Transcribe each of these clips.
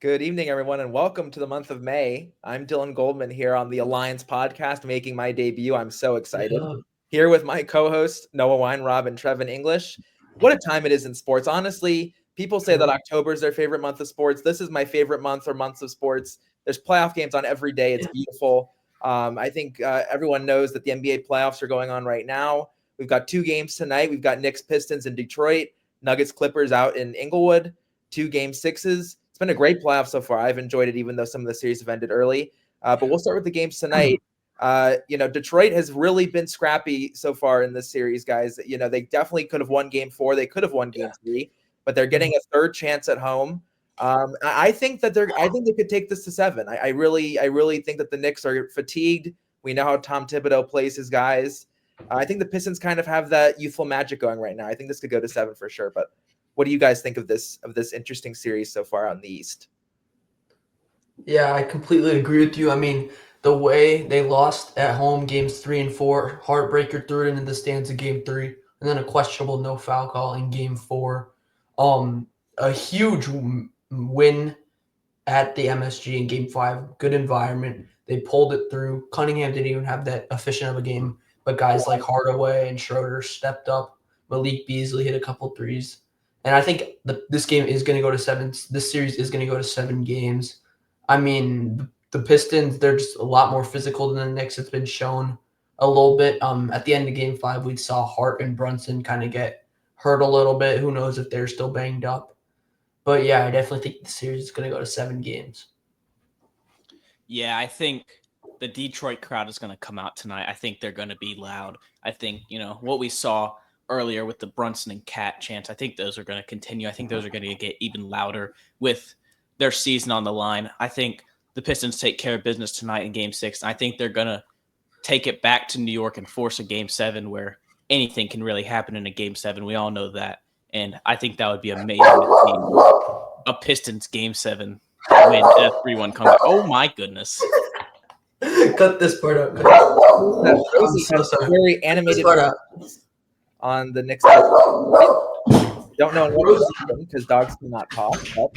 Good evening, everyone, and welcome to the month of May. I'm Dylan Goldman here on the Alliance podcast, making my debut. I'm so excited. Yeah. Here with my co-hosts, Noah Weinrob and Trevin English. What a time it is in sports. Honestly, people say that October is their favorite month of sports. This is my favorite month or months of sports. There's playoff games on every day. It's beautiful. I think everyone knows that the NBA playoffs are going on right now. We've got two games tonight. We've got Knicks Pistons in Detroit, Nuggets Clippers out in Inglewood, two game sixes. It's been a great playoff so far. I've enjoyed it, even though some of the series have ended early. But we'll start with the games tonight. Detroit has really been scrappy so far in this series, guys. They definitely could have won game 4. They could have won game 3, but they're getting a third chance at home. I think that I think they could take this to 7. I really think that the Knicks are fatigued. We know how Tom Thibodeau plays his guys. I think the Pistons kind of have that youthful magic going right now. I think this could go to 7 for sure. But what do you guys think of this interesting series so far on the East? Yeah, I completely agree with you. I mean, the way they lost at home games 3 and 4, heartbreaker threw it into the stands in game 3, and then a questionable no foul call in game 4. A huge win at the MSG in game 5. Good environment. They pulled it through. Cunningham didn't even have that efficient of a game, but guys like Hardaway and Schroeder stepped up. Malik Beasley hit a couple threes. And I think this game is going to go to 7. This series is going to go to 7 games. I mean, the Pistons, they're just a lot more physical than the Knicks. It's been shown a little bit. At the end of game 5, we saw Hart and Brunson kind of get hurt a little bit. Who knows if they're still banged up. But yeah, I definitely think the series is going to go to 7 games. Yeah, I think the Detroit crowd is going to come out tonight. I think they're going to be loud. I think, what we saw earlier with the Brunson and Cat chants, I think those are going to continue. I think those are going to get even louder with their season on the line. I think the Pistons take care of business tonight in game 6. I think they're going to take it back to New York and force a game 7 where anything can really happen in a game 7. We all know that. And I think that would be amazing to see a Pistons game 7 win a 3-1 comeback. Oh my goodness. Cut this part out. I'm so sorry. Very animated on the Knicks. Don't know what because dogs cannot talk, but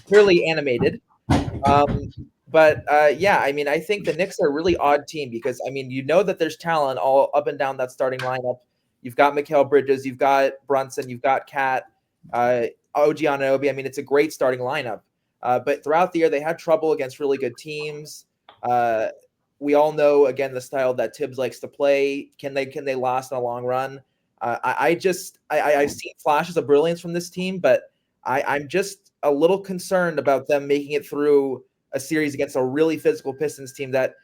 clearly animated. Yeah, I mean, I think the Knicks are a really odd team because, I mean, that there's talent all up and down that starting lineup. You've got Mikal Bridges, you've got Brunson, you've got Cat, OG Anunoby. I mean, it's a great starting lineup. But throughout the year, they had trouble against really good teams. We all know, again, the style that Tibbs likes to play. Can they last in a long run? I've seen flashes of brilliance from this team, but I'm just a little concerned about them making it through a series against a really physical Pistons team that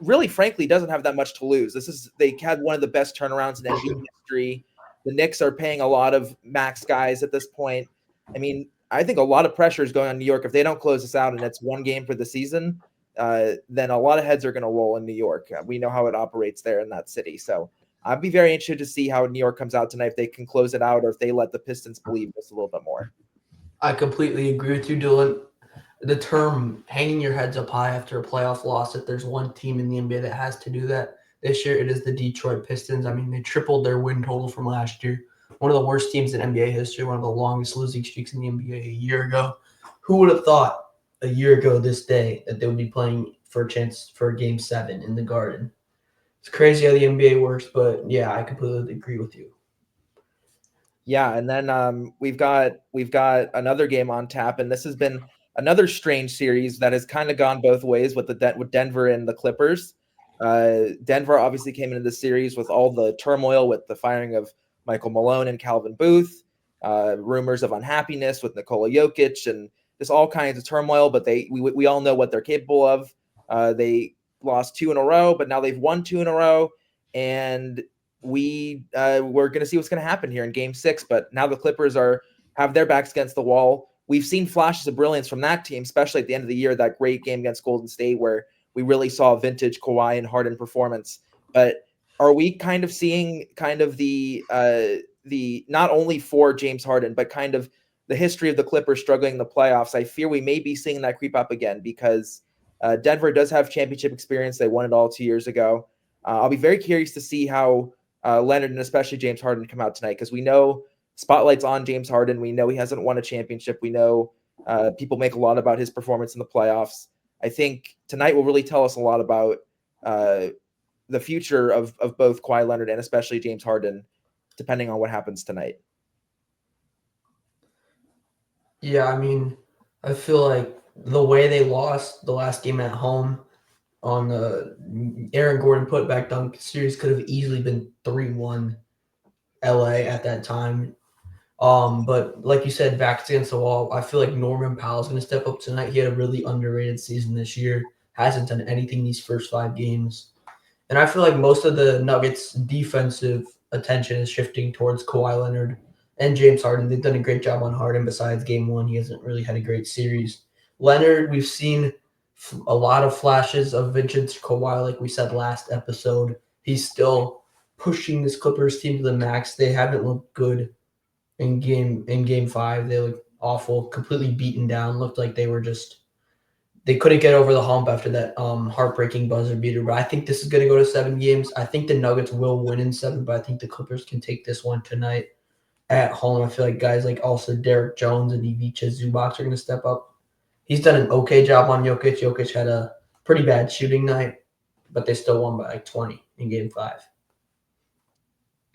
really, frankly, doesn't have that much to lose. They had one of the best turnarounds in NBA history. The Knicks are paying a lot of max guys at this point. I mean, I think a lot of pressure is going on New York. If they don't close this out and it's one game for the season, then a lot of heads are going to roll in New York. We know how it operates there in that city. So I'd be very interested to see how New York comes out tonight, if they can close it out or if they let the Pistons believe just a little bit more. I completely agree with you, Dylan. The term hanging your heads up high after a playoff loss, if there's one team in the NBA that has to do that this year, it is the Detroit Pistons. I mean, they tripled their win total from last year. One of the worst teams in NBA history, one of the longest losing streaks in the NBA a year ago. Who would have thought a year ago this day that they would be playing for a chance for a game 7 in the Garden? It's crazy how the NBA works, but yeah, I completely agree with you. Yeah, and then we've got another game on tap, and this has been another strange series that has kind of gone both ways with with Denver and the Clippers. Denver obviously came into the series with all the turmoil with the firing of Michael Malone and Calvin Booth, rumors of unhappiness with Nikola Jokic, and just all kinds of turmoil. But we all know what they're capable of. They lost 2 in a row, but now they've won 2 in a row, and we're going to see what's going to happen here in game 6. But now the Clippers have their backs against the wall. We've seen flashes of brilliance from that team, especially at the end of the year, that great game against Golden State where we really saw vintage Kawhi and Harden performance. But are we kind of seeing the not only for James Harden, but kind of the history of the Clippers struggling in the playoffs? I fear we may be seeing that creep up again because Denver does have championship experience. They won it all 2 years ago. I'll be very curious to see how Leonard and especially James Harden come out tonight because we know spotlight's on James Harden. We know he hasn't won a championship. We know People make a lot about his performance in the playoffs. I think tonight will really tell us a lot about the future of both Kawhi Leonard and especially James Harden, depending on what happens tonight. Yeah, I mean, I feel like the way they lost the last game at home on the Aaron Gordon putback dunk series could have easily been 3-1 LA at that time. But like you said, backs against the wall. I feel like Norman Powell's going to step up tonight. He had a really underrated season this year. Hasn't done anything these first 5 games. And I feel like most of the Nuggets' defensive attention is shifting towards Kawhi Leonard and James Harden. They've done a great job on Harden. Besides game 1, he hasn't really had a great series. Leonard, we've seen a lot of flashes of vintage Kawhi, like we said last episode. He's still pushing this Clippers team to the max. They haven't looked good in game 5. They looked awful, completely beaten down. Looked like they couldn't get over the hump after that heartbreaking buzzer beater. But I think this is going to go to 7 games. I think the Nuggets will win in 7, but I think the Clippers can take this one tonight at home. I feel like guys like also Derek Jones and Ivica Zubac are going to step up. He's done an okay job on Jokic. Jokic had a pretty bad shooting night, but they still won by like 20 in game 5.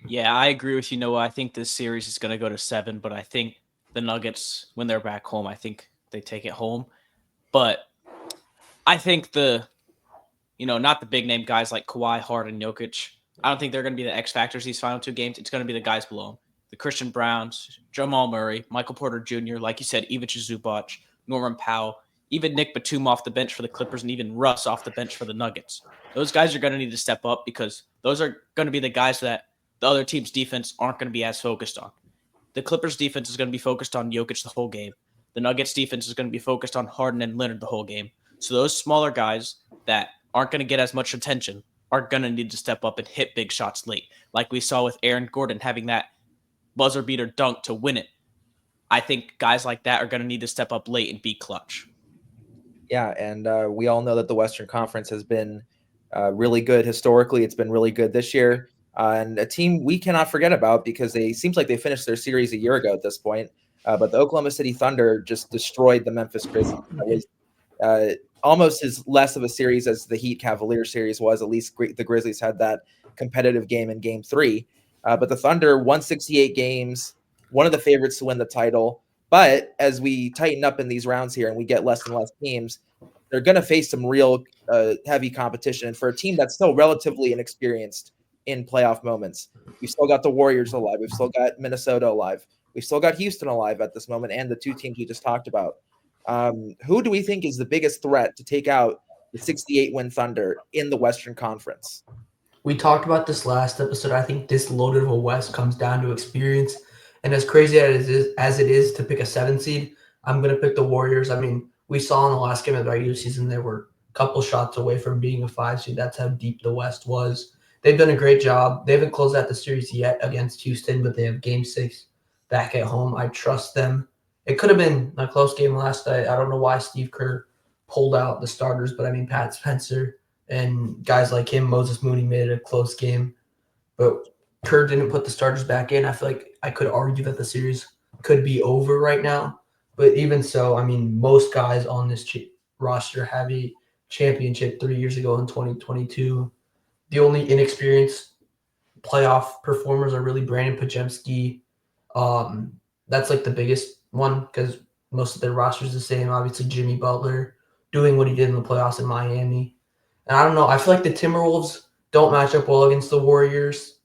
Yeah, I agree with you, Noah. I think this series is going to go to 7, but I think the Nuggets, when they're back home, I think they take it home. But I think not the big name guys like Kawhi, Harden, Jokic, I don't think they're going to be the X factors these final 2 games. It's going to be the guys below them. The Christian Browns, Jamal Murray, Michael Porter Jr., like you said, Ivica Zubac, Norman Powell, even Nick Batum off the bench for the Clippers, and even Russ off the bench for the Nuggets. Those guys are going to need to step up because those are going to be the guys that the other team's defense aren't going to be as focused on. The Clippers' defense is going to be focused on Jokic the whole game. The Nuggets' defense is going to be focused on Harden and Leonard the whole game. So those smaller guys that aren't going to get as much attention are going to need to step up and hit big shots late, like we saw with Aaron Gordon having that buzzer beater dunk to win it. I think guys like that are going to need to step up late and be clutch. Yeah, and we all know that the Western Conference has been really good historically. It's been really good this year. And a team we cannot forget about because seems like they finished their series a year ago at this point. But the Oklahoma City Thunder just destroyed the Memphis Grizzlies. That was almost as less of a series as the Heat Cavaliers series was. At least the Grizzlies had that competitive game in game 3. But the Thunder won 68 games, one of the favorites to win the title. But as we tighten up in these rounds here and we get less and less teams, they're going to face some real heavy competition. And for a team that's still relatively inexperienced in playoff moments, we've still got the Warriors alive. We've still got Minnesota alive. We've still got Houston alive at this moment and the 2 teams we just talked about. Who do we think is the biggest threat to take out the 68-win Thunder in the Western Conference? We talked about this last episode. I think this loaded of a West comes down to experience. And as crazy as it is to pick a 7 seed, I'm going to pick the Warriors. I mean, we saw in the last game of the regular season, they were a couple shots away from being a 5 seed. That's how deep the West was. They've done a great job. They haven't closed out the series yet against Houston, but they have game 6 back at home. I trust them. It could have been a close game last night. I don't know why Steve Kerr pulled out the starters, but I mean, Pat Spencer and guys like him, Moses Mooney, made it a close game. But Kerr didn't put the starters back in. I feel like I could argue that the series could be over right now. But even so, I mean, most guys on this roster have a championship 3 years ago in 2022. The only inexperienced playoff performers are really Brandon Podziemski. That's like the biggest one because most of their roster is the same. Obviously, Jimmy Butler doing what he did in the playoffs in Miami. And I don't know. I feel like the Timberwolves don't match up well against the Warriors.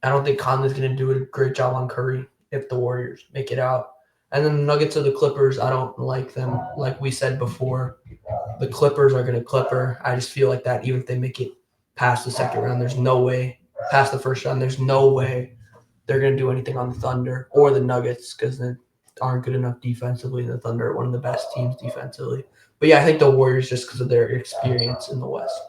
I don't think Conley's going to do a great job on Curry if the Warriors make it out. And then the Nuggets of the Clippers, I don't like them. Like we said before, the Clippers are going to Clipper. I just feel like that even if they make it past the second round, there's no way. Past the first round, there's no way they're going to do anything on the Thunder or the Nuggets because they aren't good enough defensively. The Thunder are one of the best teams defensively. But yeah, I think the Warriors just because of their experience in the West.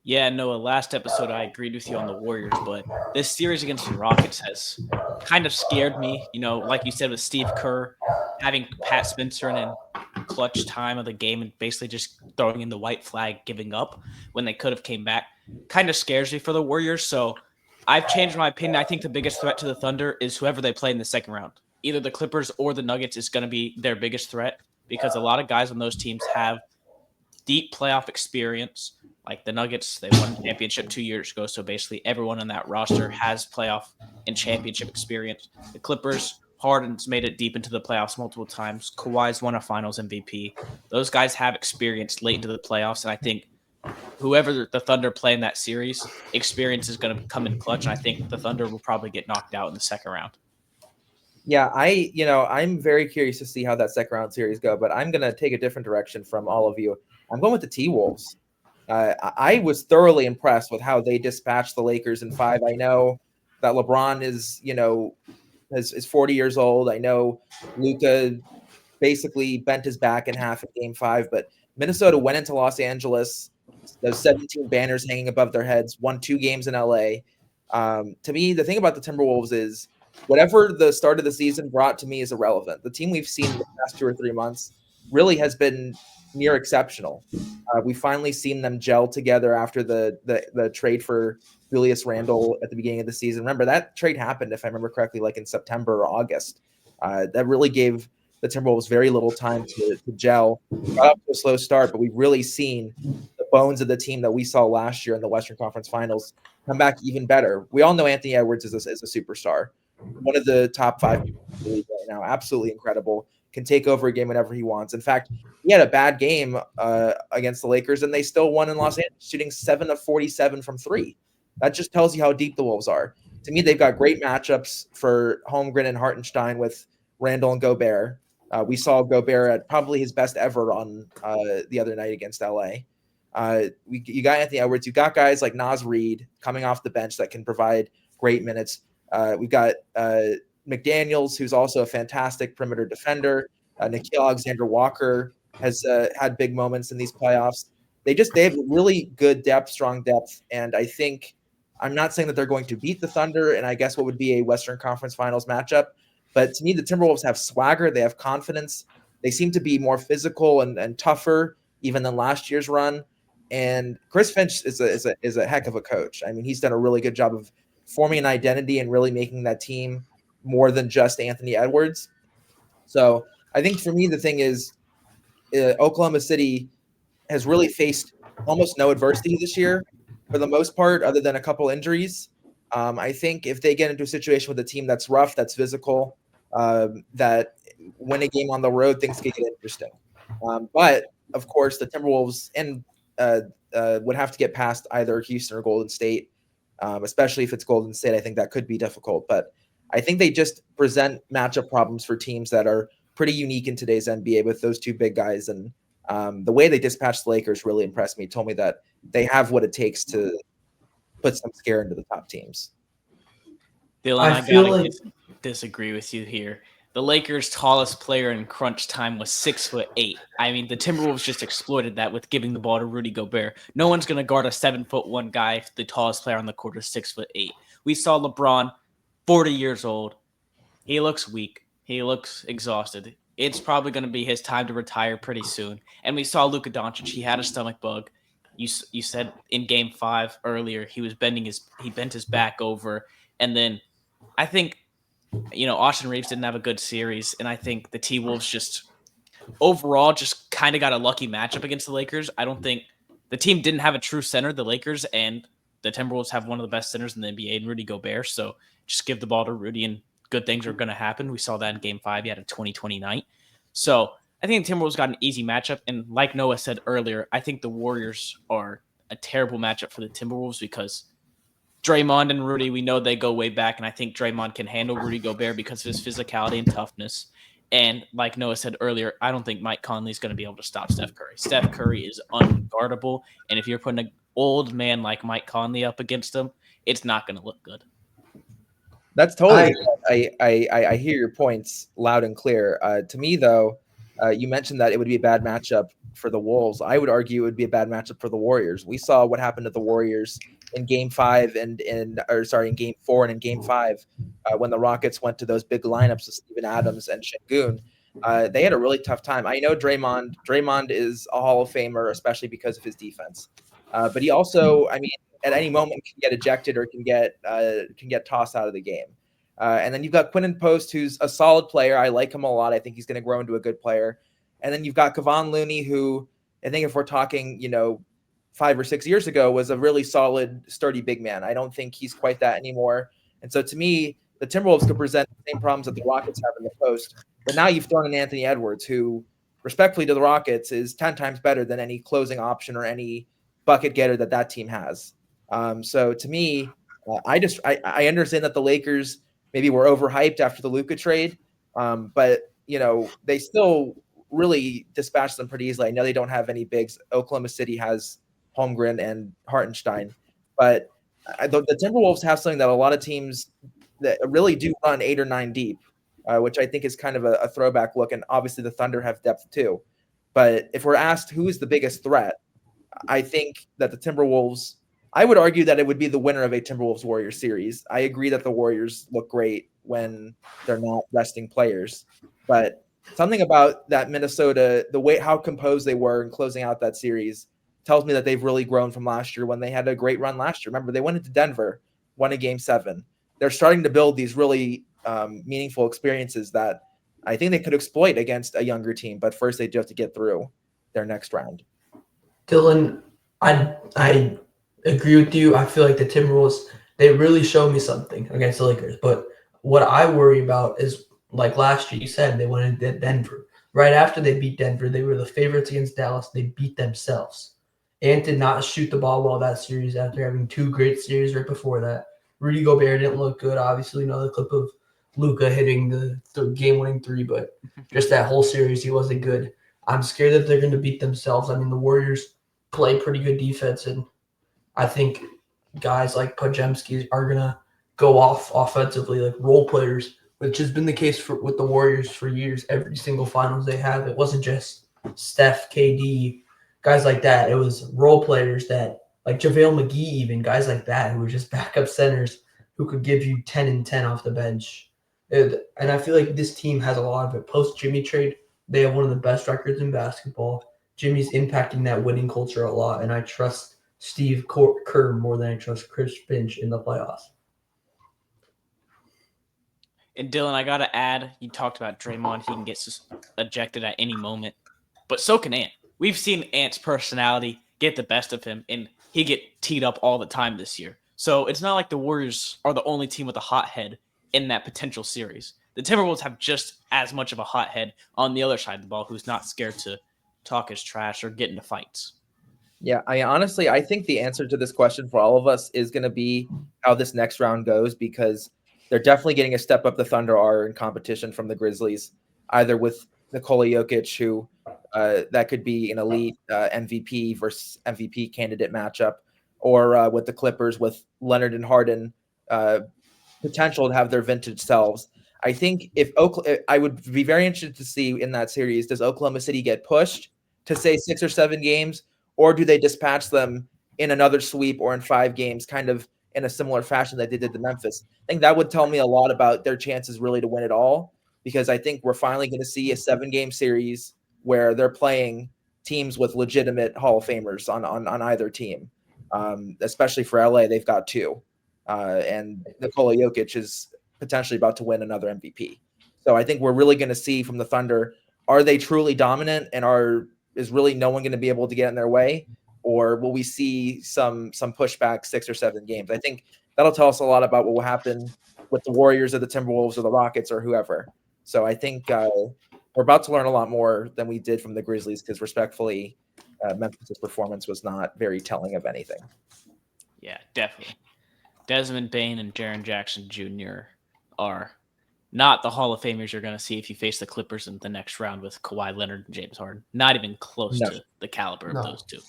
Yeah, Noah, last episode I agreed with you on the Warriors, but this series against the Rockets has kind of scared me. Like you said with Steve Kerr, having Pat Spencer in clutch time of the game and basically just throwing in the white flag, giving up when they could have came back, kind of scares me for the Warriors. So I've changed my opinion. I think the biggest threat to the Thunder is whoever they play in the second round. either the Clippers or the Nuggets is going to be their biggest threat because a lot of guys on those teams have deep playoff experience. Like the Nuggets, they won a championship 2 years ago, so basically everyone on that roster has playoff and championship experience. The Clippers, Harden's made it deep into the playoffs multiple times. Kawhi's won a Finals MVP. Those guys have experience late into the playoffs, and I think whoever the Thunder play in that series, experience is going to come in clutch. And I think the Thunder will probably get knocked out in the second round. Yeah, I'm very curious to see how that second round series go, but I'm gonna take a different direction from all of you. I'm going with the T-Wolves. I was thoroughly impressed with how they dispatched the Lakers in 5. I know that LeBron is 40 years old. I know Luka basically bent his back in half in Game 5, but Minnesota went into Los Angeles, those 17 banners hanging above their heads, won 2 games in LA. To me, the thing about the Timberwolves is whatever the start of the season brought to me is irrelevant. The team we've seen in the past 2 or 3 months really has been near exceptional. We finally seen them gel together after the trade for Julius Randle at the beginning of the season. Remember, that trade happened, if I remember correctly, like in September or August. That really gave the Timberwolves very little time to gel. Got off to a slow start, but we've really seen the bones of the team that we saw last year in the Western Conference Finals come back even better. We all know Anthony Edwards is a superstar, one of the top 5 people in the league right now. Absolutely incredible. Can take over a game whenever he wants. In fact, he had a bad game against the Lakers, and they still won in Los Angeles, shooting 7 of 47 from 3. That just tells you how deep the Wolves are. To me, they've got great matchups for Holmgren and Hartenstein with Randall and Gobert. We saw Gobert at probably his best ever on the other night against LA. You got Anthony Edwards. You got guys like Naz Reid coming off the bench that can provide great minutes. We've got McDaniels, who's also a fantastic perimeter defender. Nickeil Alexander-Walker has had big moments in these playoffs. They have really good depth, strong depth, and I think I'm not saying that they're going to beat the Thunder, and I guess what would be a Western Conference Finals matchup. But to me, the Timberwolves have swagger. They have confidence. They seem to be more physical and tougher even than last year's run. And Chris Finch is a heck of a coach. I mean, he's done a really good job of forming an identity and really making that team more than just Anthony Edwards. So I think for me, the thing is Oklahoma City has really faced almost no adversity this year for the most part, other than a couple injuries. I think if they get into a situation with a team that's rough, that's physical, that win a game on the road, things could get interesting. But of course, the Timberwolves would have to get past either Houston or Golden State, especially if it's Golden State. I think that could be difficult. But I think they just present matchup problems for teams that are pretty unique in today's NBA with those 2 big guys. And the way they dispatched the Lakers really impressed me. Told me that they have what it takes to put some scare into the top teams. Dylan, I gotta disagree with you here. The Lakers' tallest player in crunch time was 6'8". I mean, the Timberwolves just exploited that with giving the ball to Rudy Gobert. No one's gonna guard a 7'1" guy if the tallest player on the court is 6'8". We saw LeBron, 40 years old. He looks weak. He looks exhausted. It's probably going to be his time to retire pretty soon. And we saw Luka Doncic. He had a stomach bug. You said in Game 5 earlier he bent his back over. And then I think, Austin Reeves didn't have a good series. And I think the T-Wolves just overall just kind of got a lucky matchup against the Lakers. I don't think the team didn't have a true center, the Lakers, and the Timberwolves have one of the best centers in the NBA in Rudy Gobert. So just give the ball to Rudy and good things are going to happen. We saw that in Game 5. He had a 20-20 night. So I think the Timberwolves got an easy matchup. And like Noah said earlier, I think the Warriors are a terrible matchup for the Timberwolves because Draymond and Rudy, we know they go way back. And I think Draymond can handle Rudy Gobert because of his physicality and toughness. And like Noah said earlier, I don't think Mike Conley is going to be able to stop Steph Curry. Steph Curry is unguardable. And if you're putting an old man like Mike Conley up against him, it's not going to look good. That's totally. I hear your points loud and clear. To me, though, you mentioned that it would be a bad matchup for the Wolves. I would argue it would be a bad matchup for the Warriors. We saw what happened to the Warriors in Game 5 in Game 4 and in Game 5 when the Rockets went to those big lineups of Steven Adams and Şengün. They had a really tough time. I know Draymond is a Hall of Famer, especially because of his defense. But he also, I mean, at any moment can get ejected or can get tossed out of the game. And then you've got Quinton Post, who's a solid player. I like him a lot. I think he's going to grow into a good player. And then you've got Kevon Looney, who I think if we're talking, 5 or 6 years ago, was a really solid, sturdy big man. I don't think he's quite that anymore. And so to me, the Timberwolves could present the same problems that the Rockets have in the post. But now you've thrown in Anthony Edwards, who, respectfully to the Rockets, is 10 times better than any closing option or any bucket getter that team has. So to me, I understand that the Lakers maybe were overhyped after the Luka trade, but they still really dispatched them pretty easily. I know they don't have any bigs. Oklahoma City has Holmgren and Hartenstein, but the Timberwolves have something that a lot of teams that really do run 8 or 9 deep, which I think is kind of a throwback look. And obviously the Thunder have depth too. But if we're asked who is the biggest threat, I think that the Timberwolves, I would argue that it would be the winner of a Timberwolves Warriors series. I agree that the Warriors look great when they're not resting players, but something about that Minnesota, the way how composed they were in closing out that series, tells me that they've really grown from last year when they had a great run last year. Remember, they went into Denver, won a game 7. They're starting to build these really meaningful experiences that I think they could exploit against a younger team, but first they do have to get through their next round. Dylan, I agree with you. I feel like the Timberwolves, they really showed me something against the Lakers. But what I worry about is, like last year, you said they went into Denver. Right after they beat Denver, they were the favorites against Dallas. They beat themselves. Ant did not shoot the ball well that series after having 2 great series right before that. Rudy Gobert didn't look good. Obviously, the clip of Luka hitting the game-winning 3, but just that whole series, he wasn't good. I'm scared that they're going to beat themselves. I mean, the Warriors play pretty good defense, and I think guys like Podziemski are going to go off offensively, like role players, which has been the case with the Warriors for years. Every single finals they have, it wasn't just Steph, KD, guys like that. It was role players that, like JaVale McGee, even guys like that, who were just backup centers who could give you 10 and 10 off the bench. And I feel like this team has a lot of it. Post Jimmy trade, they have one of the best records in basketball. Jimmy's impacting that winning culture a lot, and I trust Steve Kerr more than I trust Chris Finch in the playoffs. And Dylan, I gotta add, you talked about Draymond. He can get ejected at any moment, but so can Ant. We've seen Ant's personality get the best of him, and he get teed up all the time this year. So it's not like the Warriors are the only team with a hot head in that potential series. The Timberwolves have just as much of a hot head on the other side of the ball who's not scared to talk his trash or get into fights. Yeah, I think the answer to this question for all of us is going to be how this next round goes, because they're definitely getting a step up the Thunder are in competition from the Grizzlies, either with Nikola Jokic, who that could be an elite MVP versus MVP candidate matchup, or with the Clippers with Leonard and Harden, potential to have their vintage selves. I think I would be very interested to see in that series, does Oklahoma City get pushed to say 6 or 7 games, or do they dispatch them in another sweep or in 5 games, kind of in a similar fashion that they did to Memphis? I think that would tell me a lot about their chances really to win it all, because I think we're finally going to see a 7-game series where they're playing teams with legitimate Hall of Famers on either team. Especially for LA, they've got 2. And Nikola Jokic is potentially about to win another MVP. So I think we're really going to see from the Thunder, are they truly dominant, and is really no one going to be able to get in their way, or will we see some pushback 6 or 7 games? I think that'll tell us a lot about what will happen with the Warriors or the Timberwolves or the Rockets or whoever. So I think we're about to learn a lot more than we did from the Grizzlies, because respectfully, Memphis' performance was not very telling of anything. Yeah, definitely. Desmond Bane and Jaren Jackson Jr. are not the Hall of Famers you're going to see if you face the Clippers in the next round with Kawhi Leonard and James Harden. Not even close to the caliber of those two.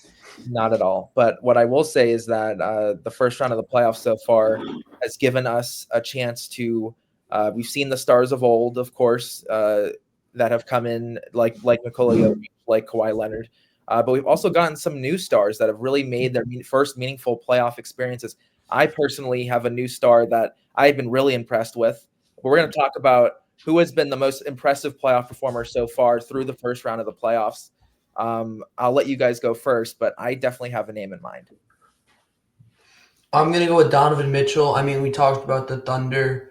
Not at all. But what I will say is that the first round of the playoffs so far has given us a chance to we've seen the stars of old, of course, that have come in like Nikola Jokic, like Kawhi Leonard. But we've also gotten some new stars that have really made their first meaningful playoff experiences. I personally have a new star that I've been really impressed with. We're going to talk about who has been the most impressive playoff performer so far through the first round of the playoffs. I'll let you guys go first, but I definitely have a name in mind. I'm going to go with Donovan Mitchell. I mean, we talked about the Thunder.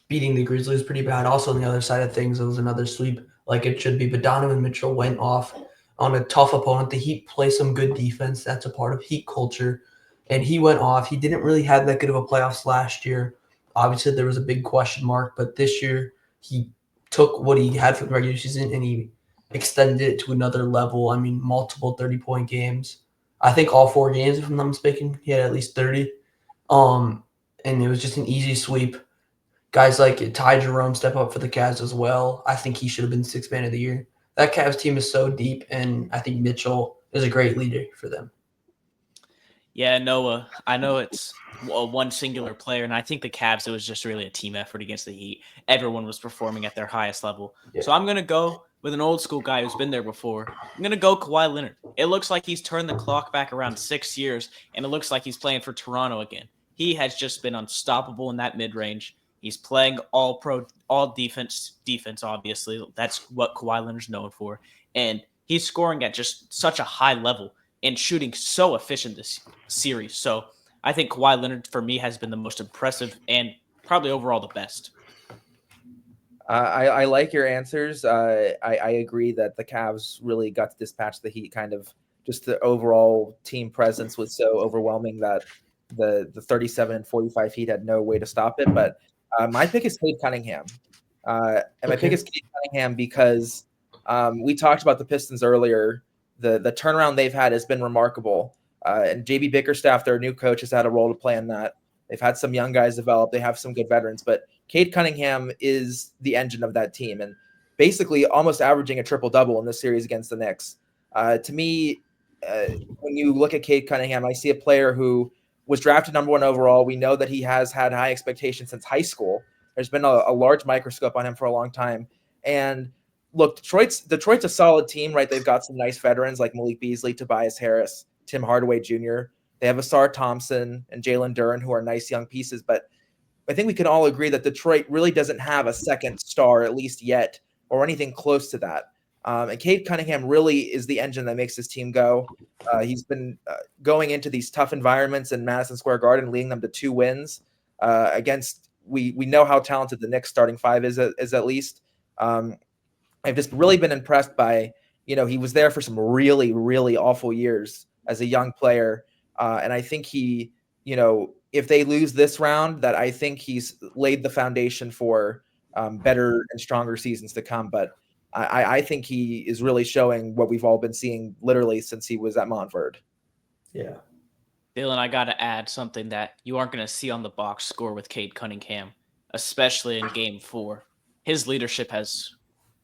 beating the Grizzlies pretty bad. Also, on the other side of things, it was another sweep like it should be. But Donovan Mitchell went off on a tough opponent. The Heat play some good defense. That's a part of Heat culture. And he went off. He didn't really have that good of a playoffs last year. Obviously, there was a big question mark, but this year he took what he had for the regular season and he extended it to another level. I mean, multiple 30-point games. I think all 4 games, if I'm not mistaken, he had at least 30. And it was just an easy sweep. Guys like Ty Jerome step up for the Cavs as well. I think he should have been sixth man of the year. That Cavs team is so deep, and I think Mitchell is a great leader for them. Yeah, Noah, I know it's one singular player, and I think the Cavs, it was just really a team effort against the Heat. Everyone was performing at their highest level. Yeah. So I'm going to go with an old school guy who's been there before. I'm going to go Kawhi Leonard. It looks like he's turned the clock back around 6 years, and it looks like he's playing for Toronto again. He has just been unstoppable in that mid-range. He's playing all pro, all defense, obviously. That's what Kawhi Leonard's known for. And he's scoring at just such a high level and shooting so efficient this series. So I think Kawhi Leonard, for me, has been the most impressive and probably overall the best. I like your answers. I agree that the Cavs really got to dispatch the Heat. Kind of just the overall team presence was so overwhelming that the 37 and 45 Heat had no way to stop it. But my pick is Cade Cunningham. And my pick is Cade Cunningham because we talked about the Pistons earlier. The turnaround they've had has been remarkable. And JB Bickerstaff, their new coach, has had a role to play in that. They've had some young guys develop. They have some good veterans, but Cade Cunningham is the engine of that team and basically almost averaging a triple-double in this series against the Knicks. To me, when you look at Cade Cunningham, I see a player who was drafted number 1 overall. We know that he has had high expectations since high school. There's been a large microscope on him for a long time. And look, Detroit's a solid team, right? They've got some nice veterans like Malik Beasley, Tobias Harris, Tim Hardaway Jr. They have Asar Thompson and Jalen Duren, who are nice young pieces. But I think we can all agree that Detroit really doesn't have a second star, at least yet, or anything close to that. And Cade Cunningham really is the engine that makes this team go. He's been going into these tough environments in Madison Square Garden, leading them to 2 wins against. We know how talented the Knicks starting 5 is at least. I've just really been impressed by, he was there for some really, really awful years as a young player. And I think he, if they lose this round, that I think he's laid the foundation for better and stronger seasons to come. But I think he is really showing what we've all been seeing literally since he was at Montverde. Yeah. Dylan, I got to add something that you aren't going to see on the box score with Cade Cunningham, especially in Game 4. His leadership has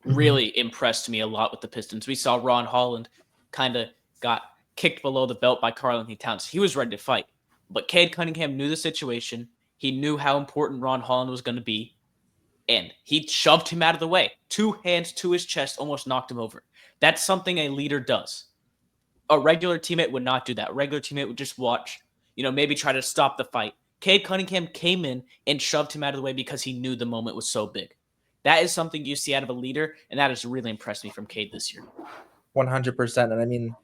really impressed me a lot with the Pistons. We saw Ron Holland kind of got kicked below the belt by Karl-Anthony Towns. He was ready to fight. But Cade Cunningham knew the situation. He knew how important Ron Holland was going to be. And he shoved him out of the way. 2 hands to his chest, almost knocked him over. That's something a leader does. A regular teammate would not do that. A regular teammate would just watch, maybe try to stop the fight. Cade Cunningham came in and shoved him out of the way because he knew the moment was so big. That is something you see out of a leader, and that has really impressed me from Cade this year. 100%. And I mean,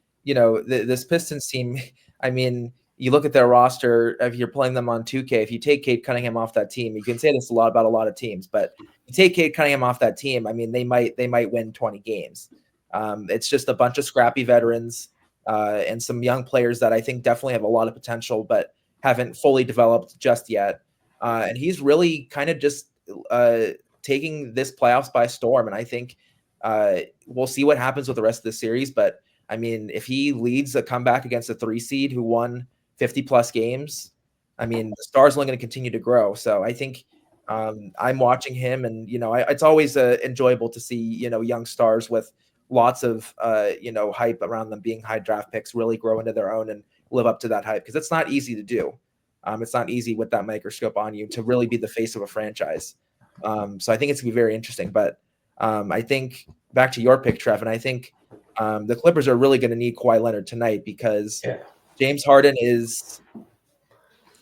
this Pistons team, I mean, you look at their roster, if you're playing them on 2K, if you take Cade Cunningham off that team, you can say this a lot about a lot of teams, but you take Cade Cunningham off that team, I mean, they might win 20 games. It's just a bunch of scrappy veterans and some young players that I think definitely have a lot of potential, but haven't fully developed just yet. And he's really kind of just taking this playoffs by storm. And I think we'll see what happens with the rest of the series. But I mean, if he leads a comeback against a 3 seed who won 50 plus games, I mean, the star's only going to continue to grow. So I think I'm watching him, and it's always enjoyable to see young stars with lots of hype around them being high draft picks really grow into their own and live up to that hype, because it's not easy to do. It's not easy with that microscope on you to really be the face of a franchise. So I think it's gonna be very interesting. But I think back to your pick, Trevin, I think the Clippers are really going to need Kawhi Leonard tonight, because James Harden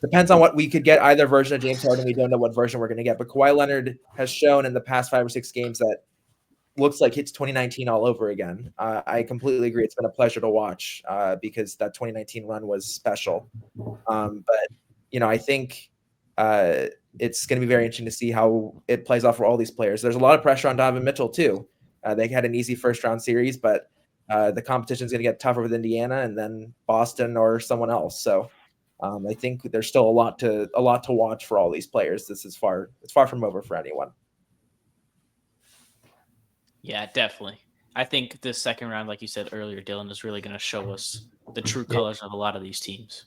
depends on what we could get. Either version of James Harden, we don't know what version we're going to get. But Kawhi Leonard has shown in the past 5 or 6 games that looks like it's 2019 all over again. I completely agree. It's been a pleasure to watch because that 2019 run was special. But I think it's going to be very interesting to see how it plays off for all these players. There's a lot of pressure on Donovan Mitchell too. They had an easy first round series, but the competition is going to get tougher with Indiana and then Boston or someone else. So I think there's still a lot to watch for all these players. It's far from over for anyone. Yeah, definitely. I think this second round, like you said earlier, Dylan, is really going to show us the true colors of a lot of these teams.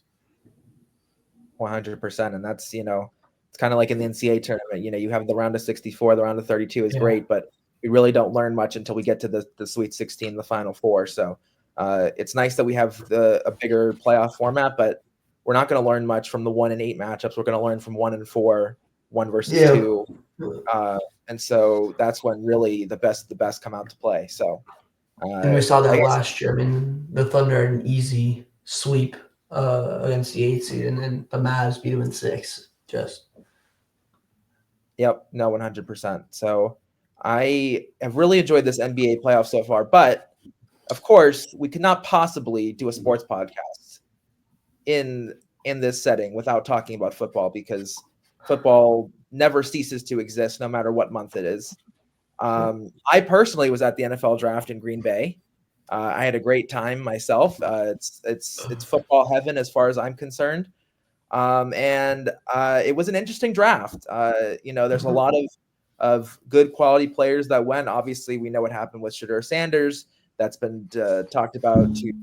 100%. And that's, it's kind of like in the NCAA tournament, you have the round of 64, the round of 32 is great, but we really don't learn much until we get to the Sweet 16, the Final Four. So it's nice that we have a bigger playoff format, but we're not going to learn much from the 1-8 matchups. We're going to learn from 1-4, 1 versus 2. And so that's when really the best come out to play. So and we saw that last year. I mean, the Thunder had an easy sweep against the 8 seed, and then the Mavs beat them in 6. Yep, no, 100%. So I have really enjoyed this NBA playoff so far, but of course, we could not possibly do a sports podcast in this setting without talking about football, because football never ceases to exist no matter what month it is. I personally was at the NFL draft in Green Bay. I had a great time myself. It's football heaven as far as I'm concerned. And it was an interesting draft. There's a lot of good quality players that went. Obviously, we know what happened with Shadur Sanders. That's been talked about to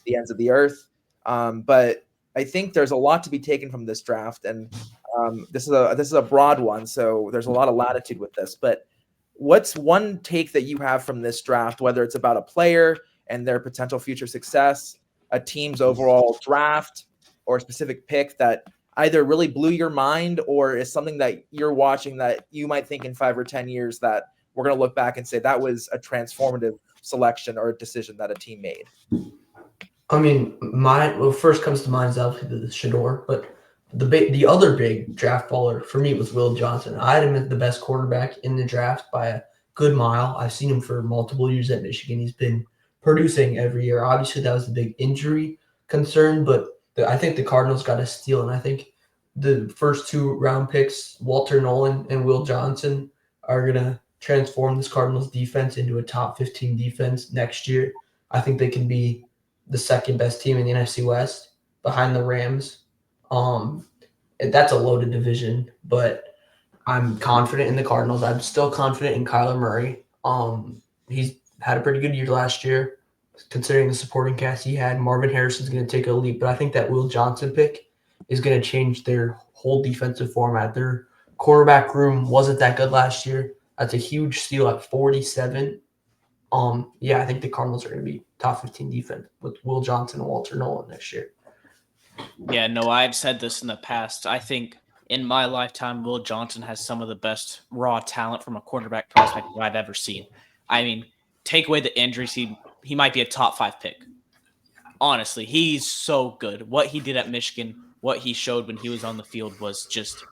the ends of the earth. But I think there's a lot to be taken from this draft, and this is a broad one, so there's a lot of latitude with this. But what's one take that you have from this draft, whether it's about a player and their potential future success, a team's overall draft, or a specific pick that either really blew your mind or is something that you're watching that you might think in 5 or 10 years that we're going to look back and say that was a transformative selection or a decision that a team made? I mean, what first comes to mind is obviously the Shador, but the other big draft baller for me was Will Johnson. I had him as the best quarterback in the draft by a good mile. I've seen him for multiple years at Michigan. He's been producing every year. Obviously, that was the big injury concern, but I think the Cardinals got a steal, and I think the first 2 round picks, Walter Nolan and Will Johnson, are going to transform this Cardinals defense into a top 15 defense next year. I think they can be the second best team in the NFC West behind the Rams. That's a loaded division, but I'm confident in the Cardinals. I'm still confident in Kyler Murray. He's had a pretty good year last year, considering the supporting cast he had. Marvin Harrison's going to take a leap, but I think that Will Johnson pick is going to change their whole defensive format. Their quarterback room wasn't that good last year. That's a huge steal at 47. I think the Cardinals are going to be top 15 defense with Will Johnson and Walter Nolan next year. Yeah, no, I've said this in the past. I think in my lifetime, Will Johnson has some of the best raw talent from a quarterback prospect I've ever seen. I mean, take away the injuries, he might be a top 5 pick. Honestly, he's so good. What he did at Michigan, what he showed when he was on the field was just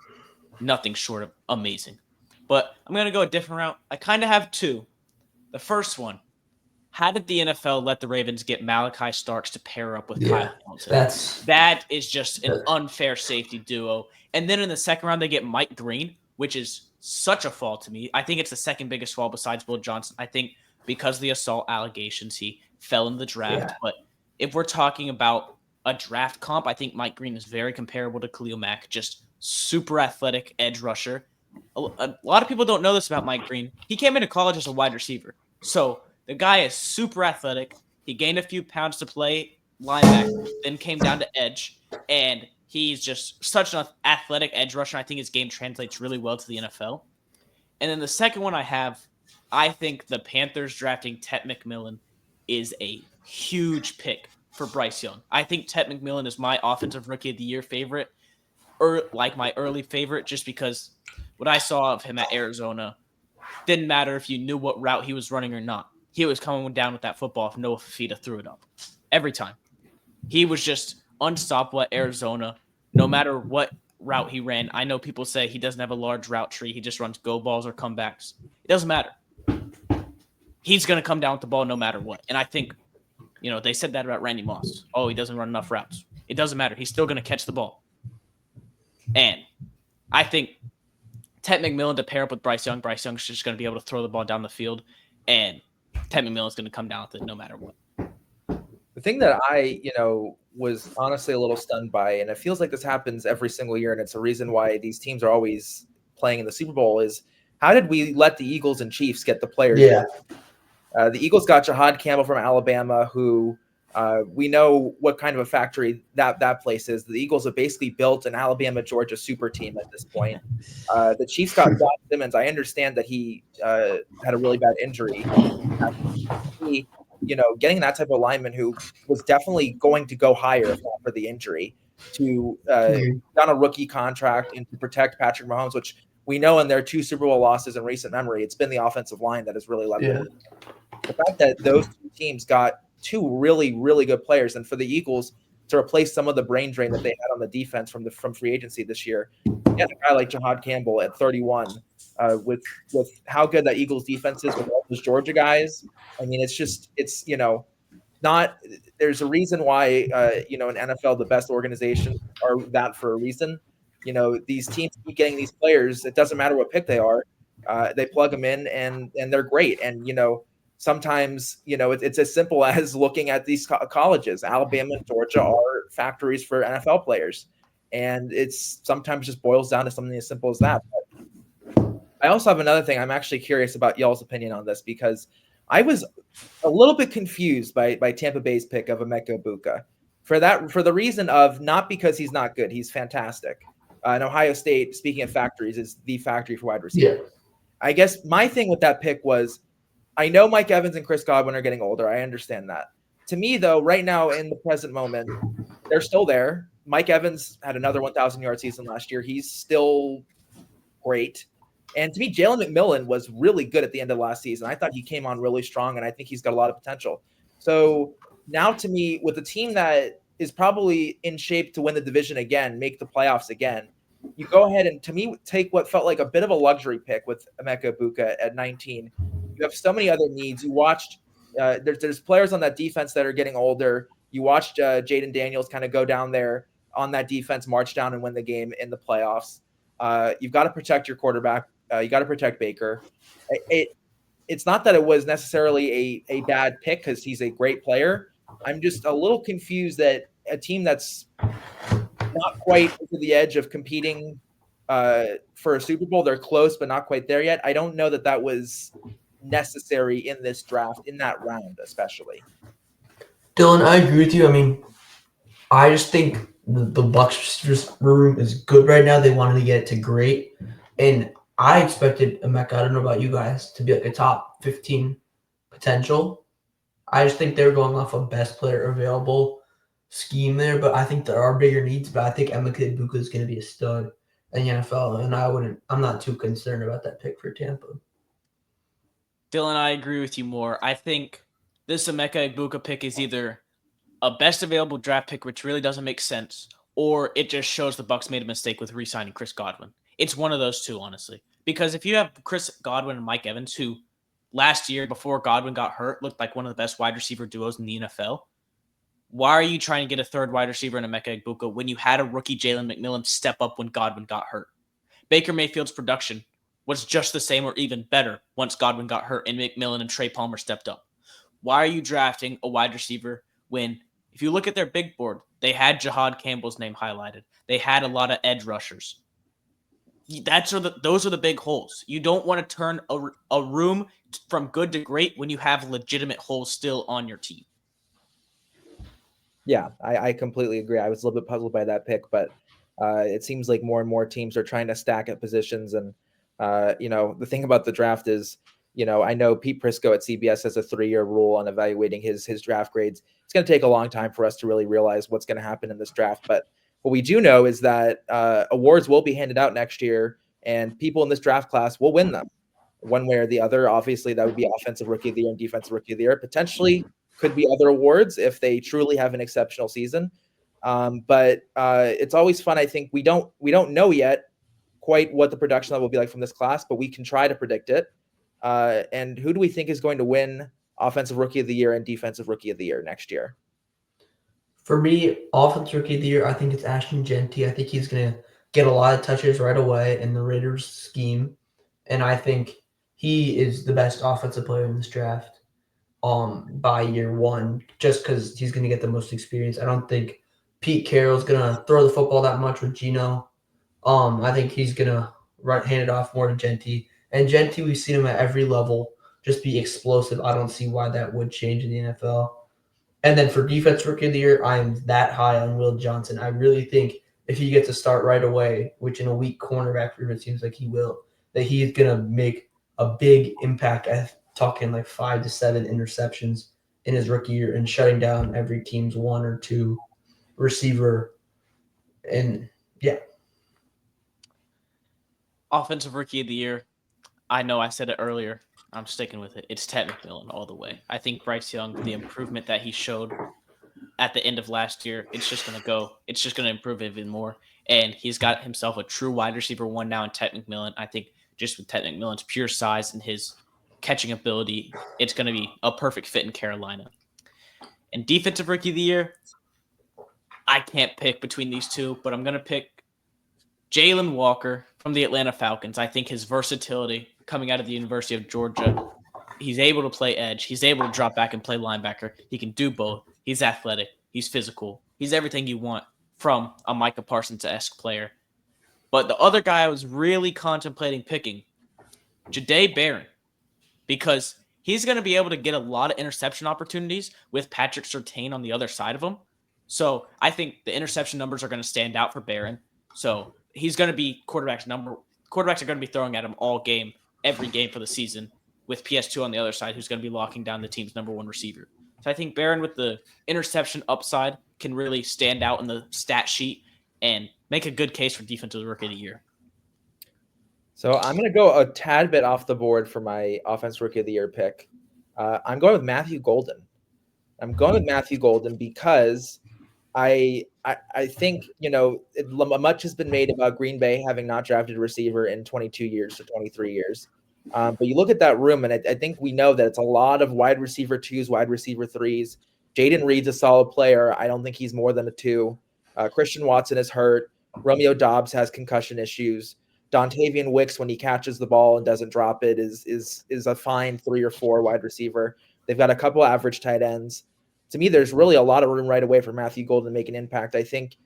nothing short of amazing. But I'm going to go a different route. I kind of have 2. The first one, how did the NFL let the Ravens get Malachi Starks to pair up with Kyle Hamilton? That is just an unfair safety duo. And then in the second round, they get Mike Green, which is such a fall to me. I think it's the second biggest fall besides Will Johnson. I think because of the assault allegations, he fell in the draft. Yeah. But if we're talking about a draft comp, I think Mike Green is very comparable to Khalil Mack, just super athletic edge rusher. A lot of people don't know this about Mike Green. He came into college as a wide receiver. So the guy is super athletic. He gained a few pounds to play linebacker, then came down to edge, and he's just such an athletic edge rusher. I think his game translates really well to the NFL. And then the second one I think the Panthers drafting Tet McMillan is a huge pick for Bryce Young. I think Tet McMillan is my offensive rookie of the year favorite, or like my early favorite, just because what I saw of him at Arizona didn't matter if you knew what route he was running or not. He was coming down with that football if Noah Fafita threw it up. Every time. He was just unstoppable at Arizona, no matter what route he ran. I know people say he doesn't have a large route tree. He just runs go balls or comebacks. It doesn't matter. He's going to come down with the ball no matter what. And I think, they said that about Randy Moss. Oh, he doesn't run enough routes. It doesn't matter. He's still going to catch the ball. And I think Ted McMillan to pair up with Bryce Young. Bryce Young's just going to be able to throw the ball down the field, and Ted McMillan's going to come down with it no matter what. The thing that I, was honestly a little stunned by, and it feels like this happens every single year, and it's a reason why these teams are always playing in the Super Bowl, is how did we let the Eagles and Chiefs get the players? Yeah. The Eagles got Jahad Campbell from Alabama, who we know what kind of a factory that place is. The Eagles have basically built an Alabama-Georgia super team at this point. The Chiefs got John Simmons. I understand that he had a really bad injury. Getting that type of lineman who was definitely going to go higher if not for the injury to on a rookie contract and to protect Patrick Mahomes, which we know in their 2 Super Bowl losses in recent memory, it's been the offensive line that has really let them. The fact that those 2 teams got 2 really, really good players, and for the Eagles to replace some of the brain drain that they had on the defense from free agency this year, a guy like Jahad Campbell at 31, with how good that Eagles defense is with all those Georgia guys. I mean, it's not. There's a reason why in NFL the best organizations are that for a reason. These teams keep getting these players. It doesn't matter what pick they are. They plug them in and they're great. And sometimes it's as simple as looking at these colleges. Alabama and Georgia are factories for NFL players, and it's sometimes just boils down to something as simple as that. But I also have another thing. I'm actually curious about y'all's opinion on this, because I was a little bit confused by Tampa Bay's pick of Emeka Egbuka for the reason of not because he's not good. He's fantastic. And Ohio State, speaking of factories, is the factory for wide receiver. Yeah. I guess my thing with that pick was, I know Mike Evans and Chris Godwin are getting older. I understand that. To me, though, right now in the present moment, they're still there. Mike Evans had another 1,000-yard season last year. He's still great. And to me, Jalen McMillan was really good at the end of last season. I thought he came on really strong, and I think he's got a lot of potential. So now, to me, with a team that is probably in shape to win the division again, make the playoffs again, you go ahead and, to me, take what felt like a bit of a luxury pick with Emeka Egbuka at 19. You have so many other needs. You watched there's players on that defense that are getting older. You watched Jaden Daniels kind of go down there on that defense, march down and win the game in the playoffs. You've got to protect your quarterback. You got to protect Baker. It's not that it was necessarily a bad pick because he's a great player. I'm just a little confused that a team that's not quite to the edge of competing for a Super Bowl, they're close but not quite there yet. I don't know that was necessary in this draft, in that round especially. Dylan, I agree with you. I mean, I just think the Bucs room is good right now. They wanted to get it to great, and I expected Emeka, I don't know about you guys, to be like a top 15 potential. I just think they're going off a best player available scheme there, but I think there are bigger needs. But I think Emeka Egbuka is going to be a stud in the NFL, and I'm not too concerned about that pick for Tampa. Dylan, I agree with you more. I think this Emeka Egbuka pick is either a best available draft pick, which really doesn't make sense, or it just shows the Bucs made a mistake with re-signing Chris Godwin. It's one of those two, honestly. Because if you have Chris Godwin and Mike Evans, who last year, before Godwin got hurt, looked like one of the best wide receiver duos in the NFL, why are you trying to get a third wide receiver in Emeka Egbuka when you had a rookie Jalen McMillan step up when Godwin got hurt? Baker Mayfield's production was just the same or even better once Godwin got hurt and McMillan and Trey Palmer stepped up. Why are you drafting a wide receiver when, if you look at their big board, they had Jahad Campbell's name highlighted. They had a lot of edge rushers. Those are the big holes. You don't want to turn a room from good to great when you have legitimate holes still on your team. Yeah, I completely agree. I was a little bit puzzled by that pick, but it seems like more and more teams are trying to stack at positions. And, the thing about the draft is, I know Pete Prisco at CBS has a 3-year rule on evaluating his draft grades. It's going to take a long time for us to really realize what's going to happen in this draft. But what we do know is that awards will be handed out next year, and people in this draft class will win them one way or the other. Obviously, that would be Offensive Rookie of the Year and Defensive Rookie of the Year. Potentially could be other awards if they truly have an exceptional season. But it's always fun. I think we don't know yet quite what the production level will be like from this class, but we can try to predict it. And who do we think is going to win Offensive Rookie of the Year and Defensive Rookie of the Year next year? For me, Offensive Rookie of the Year, I think it's Ashton Jeanty. I think he's going to get a lot of touches right away in the Raiders scheme, and I think he is the best offensive player in this draft by year one, just because he's going to get the most experience. I don't think Pete Carroll's going to throw the football that much with Geno. I think he's going to hand it off more to Genty. And Genty, we've seen him at every level just be explosive. I don't see why that would change in the NFL. And then for defense rookie of the year, I am that high on Will Johnson. I really think if he gets to start right away, which in a weak cornerback room it seems like he will, that he is going to make a big impact. I'm talking like 5 to 7 interceptions in his rookie year and shutting down every team's 1 or 2 receiver. And yeah. Offensive rookie of the year. I know I said it earlier. I'm sticking with it. It's Ted McMillan all the way. I think Bryce Young, the improvement that he showed at the end of last year, it's just going to improve even more. And he's got himself a true wide receiver one now in Ted McMillan. I think just with Ted McMillan's pure size and his catching ability, it's going to be a perfect fit in Carolina. And defensive rookie of the year, I can't pick between these two, but I'm going to pick Jalen Walker from the Atlanta Falcons. I think his versatility coming out of the University of Georgia, he's able to play edge. He's able to drop back and play linebacker. He can do both. He's athletic. He's physical. He's everything you want from a Micah Parsons-esque player. But the other guy I was really contemplating picking, Jahdae Barron, because he's going to be able to get a lot of interception opportunities with Patrick Surtain on the other side of him. So I think the interception numbers are going to stand out for Barron. So he's going to be quarterbacks are going to be throwing at him all game, every game for the season, with PS2 on the other side, who's going to be locking down the team's number one receiver. So I think Barron with the interception upside can really stand out in the stat sheet and make a good case for defensive rookie of the year. So I'm going to go a tad bit off the board for my offense rookie of the year pick. I'm going with Matthew Golden. I'm going with Matthew Golden because I think, much has been made about Green Bay having not drafted a receiver in 22 years or 23 years. But you look at that room, and I think we know that it's a lot of wide receiver 2s, wide receiver 3s. Jaden Reed's a solid player. I don't think he's more than a 2. Christian Watson is hurt. Romeo Doubs has concussion issues. Dontavian Wicks, when he catches the ball and doesn't drop it, is a fine 3 or 4 wide receiver. They've got a couple average tight ends. To me, there's really a lot of room right away for Matthew Golden to make an impact. I think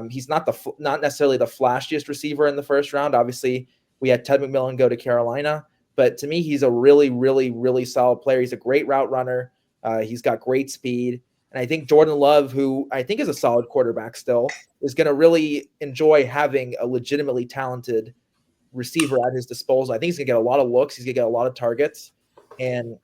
he's not necessarily the flashiest receiver in the first round. Obviously, we had Ted McMillan go to Carolina, but to me, he's a really, really, really solid player. He's a great route runner. He's got great speed. And I think Jordan Love, who I think is a solid quarterback still, is going to really enjoy having a legitimately talented receiver at his disposal. I think he's going to get a lot of looks. He's going to get a lot of targets. And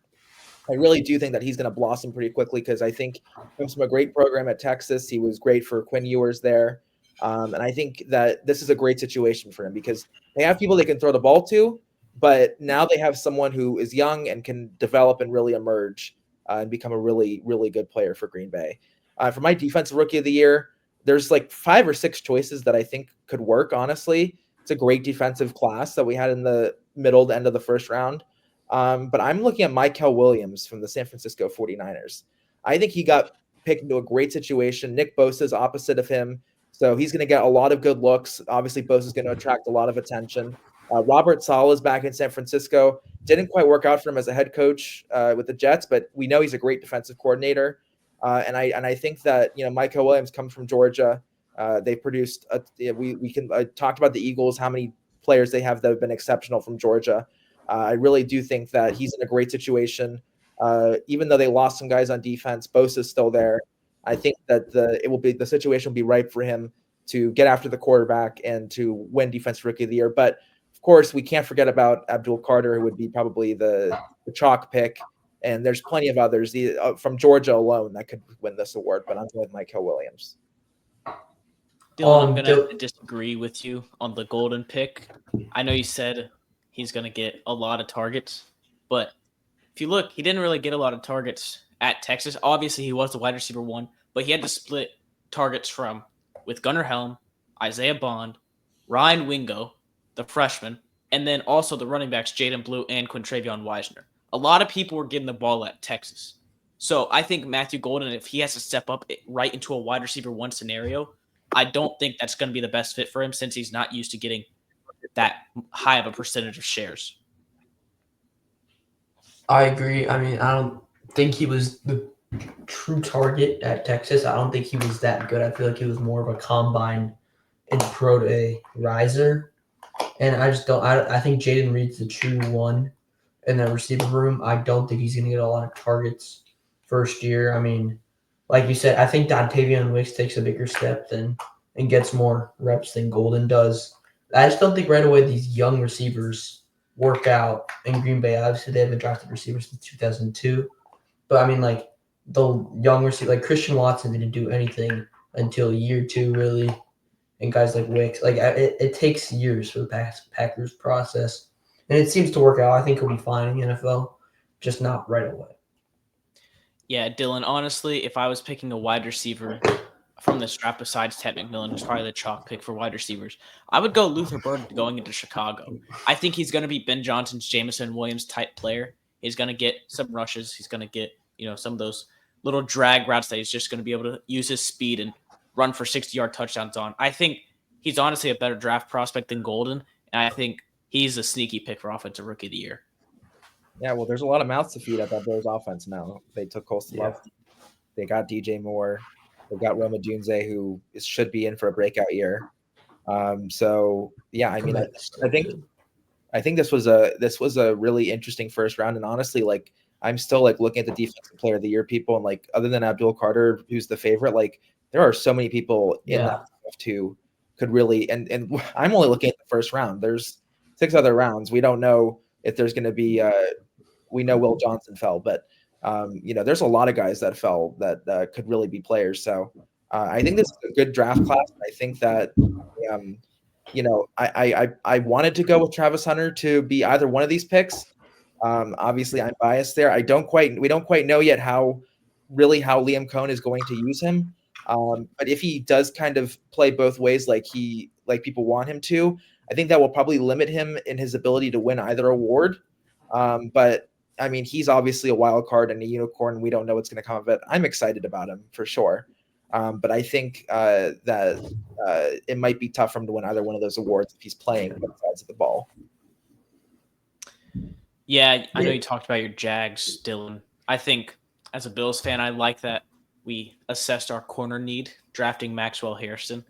I really do think that he's going to blossom pretty quickly because I think he comes from a great program at Texas. He was great for Quinn Ewers there. And I think that this is a great situation for him because they have people they can throw the ball to, but now they have someone who is young and can develop and really emerge and become a really, really good player for Green Bay. For my defensive rookie of the year, there's like 5 or 6 choices that I think could work, honestly. It's a great defensive class that we had in the middle to end of the first round. But I'm looking at Mykel Williams from the San Francisco 49ers. I think he got picked into a great situation. Nick Bosa's opposite of him, so he's going to get a lot of good looks. Obviously, Bosa's going to attract a lot of attention. Robert Saleh is back in San Francisco. Didn't quite work out for him as a head coach with the Jets, but we know he's a great defensive coordinator. And I think that Mykel Williams comes from Georgia. They produced. We can talked about the Eagles, how many players they have that have been exceptional from Georgia. I really do think that he's in a great situation. Even though they lost some guys on defense, Bosa's still there. I think that the situation will be ripe for him to get after the quarterback and to win Defensive Rookie of the Year. But of course, we can't forget about Abdul Carter, who would be probably the chalk pick. And there's plenty of others from Georgia alone that could win this award. But I'm going with Mykel Williams. Dylan, I'm going to disagree with you on the golden pick. I know you said he's going to get a lot of targets, but if you look, he didn't really get a lot of targets at Texas. Obviously, he was the wide receiver 1, but he had to split targets with Gunnar Helm, Isaiah Bond, Ryan Wingo, the freshman, and then also the running backs, Jaden Blue and Quintravion Wisner. A lot of people were getting the ball at Texas. So I think Matthew Golden, if he has to step up right into a wide receiver 1 scenario, I don't think that's going to be the best fit for him since he's not used to getting that high of a percentage of shares. I agree. I mean, I don't think he was the true target at Texas. I don't think he was that good. I feel like he was more of a combine and pro day riser. And I just don't. I think Jaden Reed's the true one in that receiver room. I don't think he's going to get a lot of targets first year. I mean, like you said, I think Dontavian Wicks takes a bigger step than and gets more reps than Golden does. I just don't think right away these young receivers work out in Green Bay. Obviously, they haven't drafted receivers since 2002. But I mean, like the young receiver, like Christian Watson didn't do anything until year two, really. And guys like Wicks, like it takes years for the Packers process, and it seems to work out. I think he'll be fine in the NFL, just not right away. Yeah, Dylan, honestly, if I was picking a wide receiver from this draft besides Ted McMillan, who's probably the chalk pick for wide receivers, I would go Luther Burden going into Chicago. I think he's going to be Ben Johnson's Jameson Williams type player. He's going to get some rushes. He's going to get, some of those little drag routes that he's just going to be able to use his speed and run for 60-yard touchdowns on. I think he's honestly a better draft prospect than Golden, and I think he's a sneaky pick for Offensive Rookie of the Year. Yeah, well, there's a lot of mouths to feed at that Bears offense now. They took Colston Love. They got DJ Moore. They got Roma Dunze, who should be in for a breakout year. So yeah, I mean, I think this was a really interesting first round, and honestly, like I'm still like looking at the defensive player of the year people, and like other than Abdul Carter, who's the favorite, like there are so many people in that draft who could really, and I'm only looking at the first round. There's 6 other rounds. We don't know if there's going to be. We know Will Johnson fell, but there's a lot of guys that fell that could really be players. So I think this is a good draft class. I think that, I wanted to go with Travis Hunter to be either one of these picks. Obviously, I'm biased there. We don't quite know yet how Liam Cohn is going to use him. But if he does kind of play both ways, like people want him to, I think that will probably limit him in his ability to win either award. But I mean, he's obviously a wild card and a unicorn. We don't know what's going to come of it. I'm excited about him for sure. But I think that it might be tough for him to win either one of those awards if he's playing both sides of the ball. Yeah, I know you talked about your Jags, Dylan. I think as a Bills fan, I like that we assessed our corner need, drafting Maxwell Hairston.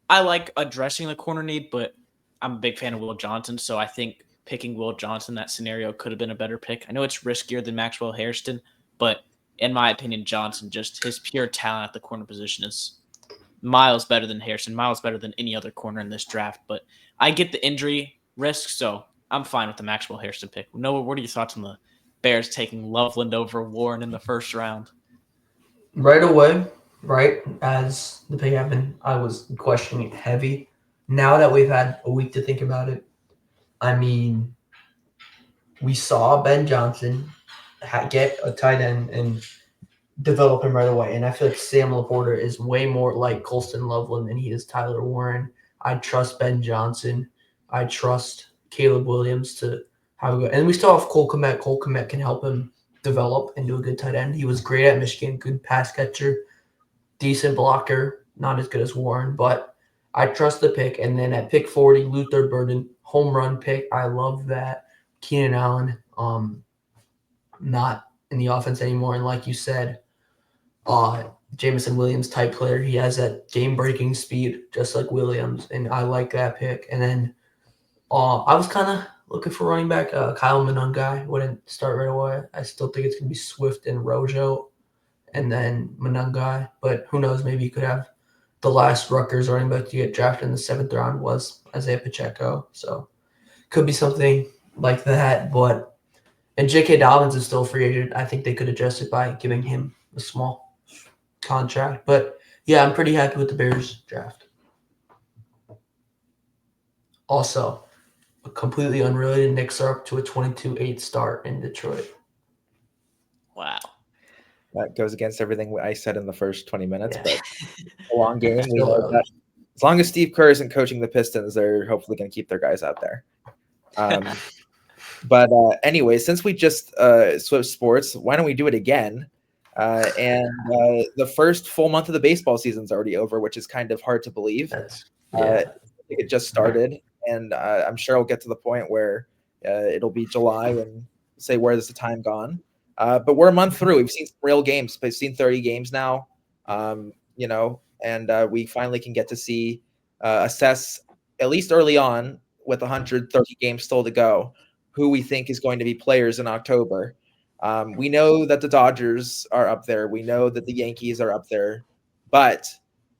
I like addressing the corner need, but I'm a big fan of Will Johnson, so I think picking Will Johnson, that scenario could have been a better pick. I know it's riskier than Maxwell Hairston, but in my opinion, Johnson, just his pure talent at the corner position is miles better than Hairston, miles better than any other corner in this draft. But I get the injury risk, so I'm fine with the Maxwell Hairston pick. Noah, what are your thoughts on the Bears taking Loveland over Warren in the first round? Right away, right as the pick happened, I was questioning it heavy. Now that we've had a week to think about it, I mean, we saw Ben Johnson get a tight end and develop him right away. And I feel like Sam Laporta is way more like Colston Loveland than he is Tyler Warren. I trust Ben Johnson. I trust Caleb Williams to have a good. And we still have Cole Kmet. Cole Kmet can help him develop into a good tight end. He was great at Michigan, good pass catcher, decent blocker, not as good as Warren, but I trust the pick. And then at pick 40, Luther Burden, home run pick. I love that. Keenan Allen, not in the offense anymore. And like you said, Jameson Williams type player. He has that game-breaking speed, just like Williams, and I like that pick. And then I was kind of looking for running back. Kyle Monangai wouldn't start right away. I still think it's going to be Swift and Rojo, and then Monangai. But who knows? Maybe you could have the last Rutgers running back to get drafted in the 7th round was Isaiah Pacheco. So could be something like that. And J.K. Dobbins is still a free agent. I think they could address it by giving him a small contract. But yeah, I'm pretty happy with the Bears draft. Also, a completely unrelated, Knicks are up to a 22-8 start in Detroit. Wow. That goes against everything I said in the first 20 minutes, but a long game. We know that as long as Steve Kerr isn't coaching the Pistons, they're hopefully going to keep their guys out there. But anyway, since we just switched sports, why don't we do it again? And the first full month of the baseball season's already over, which is kind of hard to believe. That's It just started, and I'm sure it'll get to the point where it'll be July and say, where's the time gone? But we're a month through. We've seen some real games. We've seen 30 games now, and we finally can get to see assess, at least early on, with 130 games still to go, who we think is going to be players in October. We know that the Dodgers are up there. We know that the Yankees are up there, but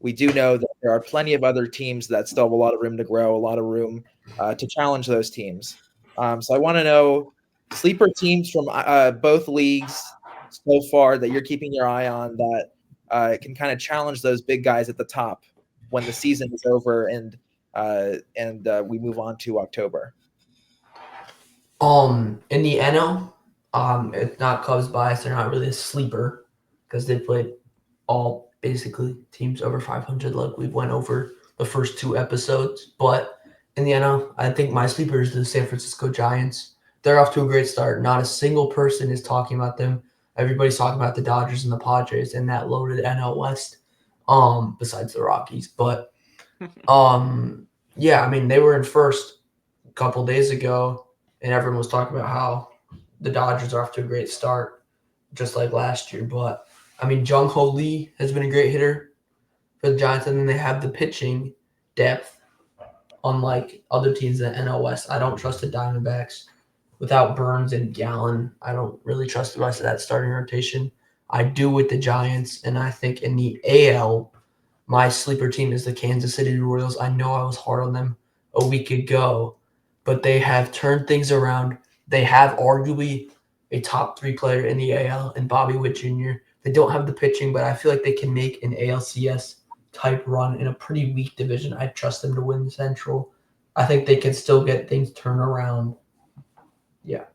we do know that there are plenty of other teams that still have a lot of room to grow, a lot of room to challenge those teams. So I want to know sleeper teams from both leagues so far that you're keeping your eye on that can kind of challenge those big guys at the top when the season is over and we move on to October. In the NL, it's not Cubs bias. They're not really a sleeper because they played all basically teams over 500, like we went over the first 2 episodes. But in the NL, I think my sleeper is the San Francisco Giants. They're off to a great start. Not a single person is talking about them. Everybody's talking about the Dodgers and the Padres and that loaded NL West, besides the Rockies. But yeah, I mean, they were in first a couple days ago, and everyone was talking about how the Dodgers are off to a great start, just like last year. But I mean, Jung Ho Lee has been a great hitter for the Giants, and then they have the pitching depth, unlike other teams in the NL West. I don't trust the Diamondbacks without Burns and Gallen. I don't really trust the rest of that starting rotation. I do with the Giants, and I think in the AL, my sleeper team is the Kansas City Royals. I know I was hard on them a week ago, but they have turned things around. They have arguably a top 3 player in the AL and Bobby Witt Jr. They don't have the pitching, but I feel like they can make an ALCS type run in a pretty weak division. I trust them to win the Central. I think they can still get things turned around. Yeah.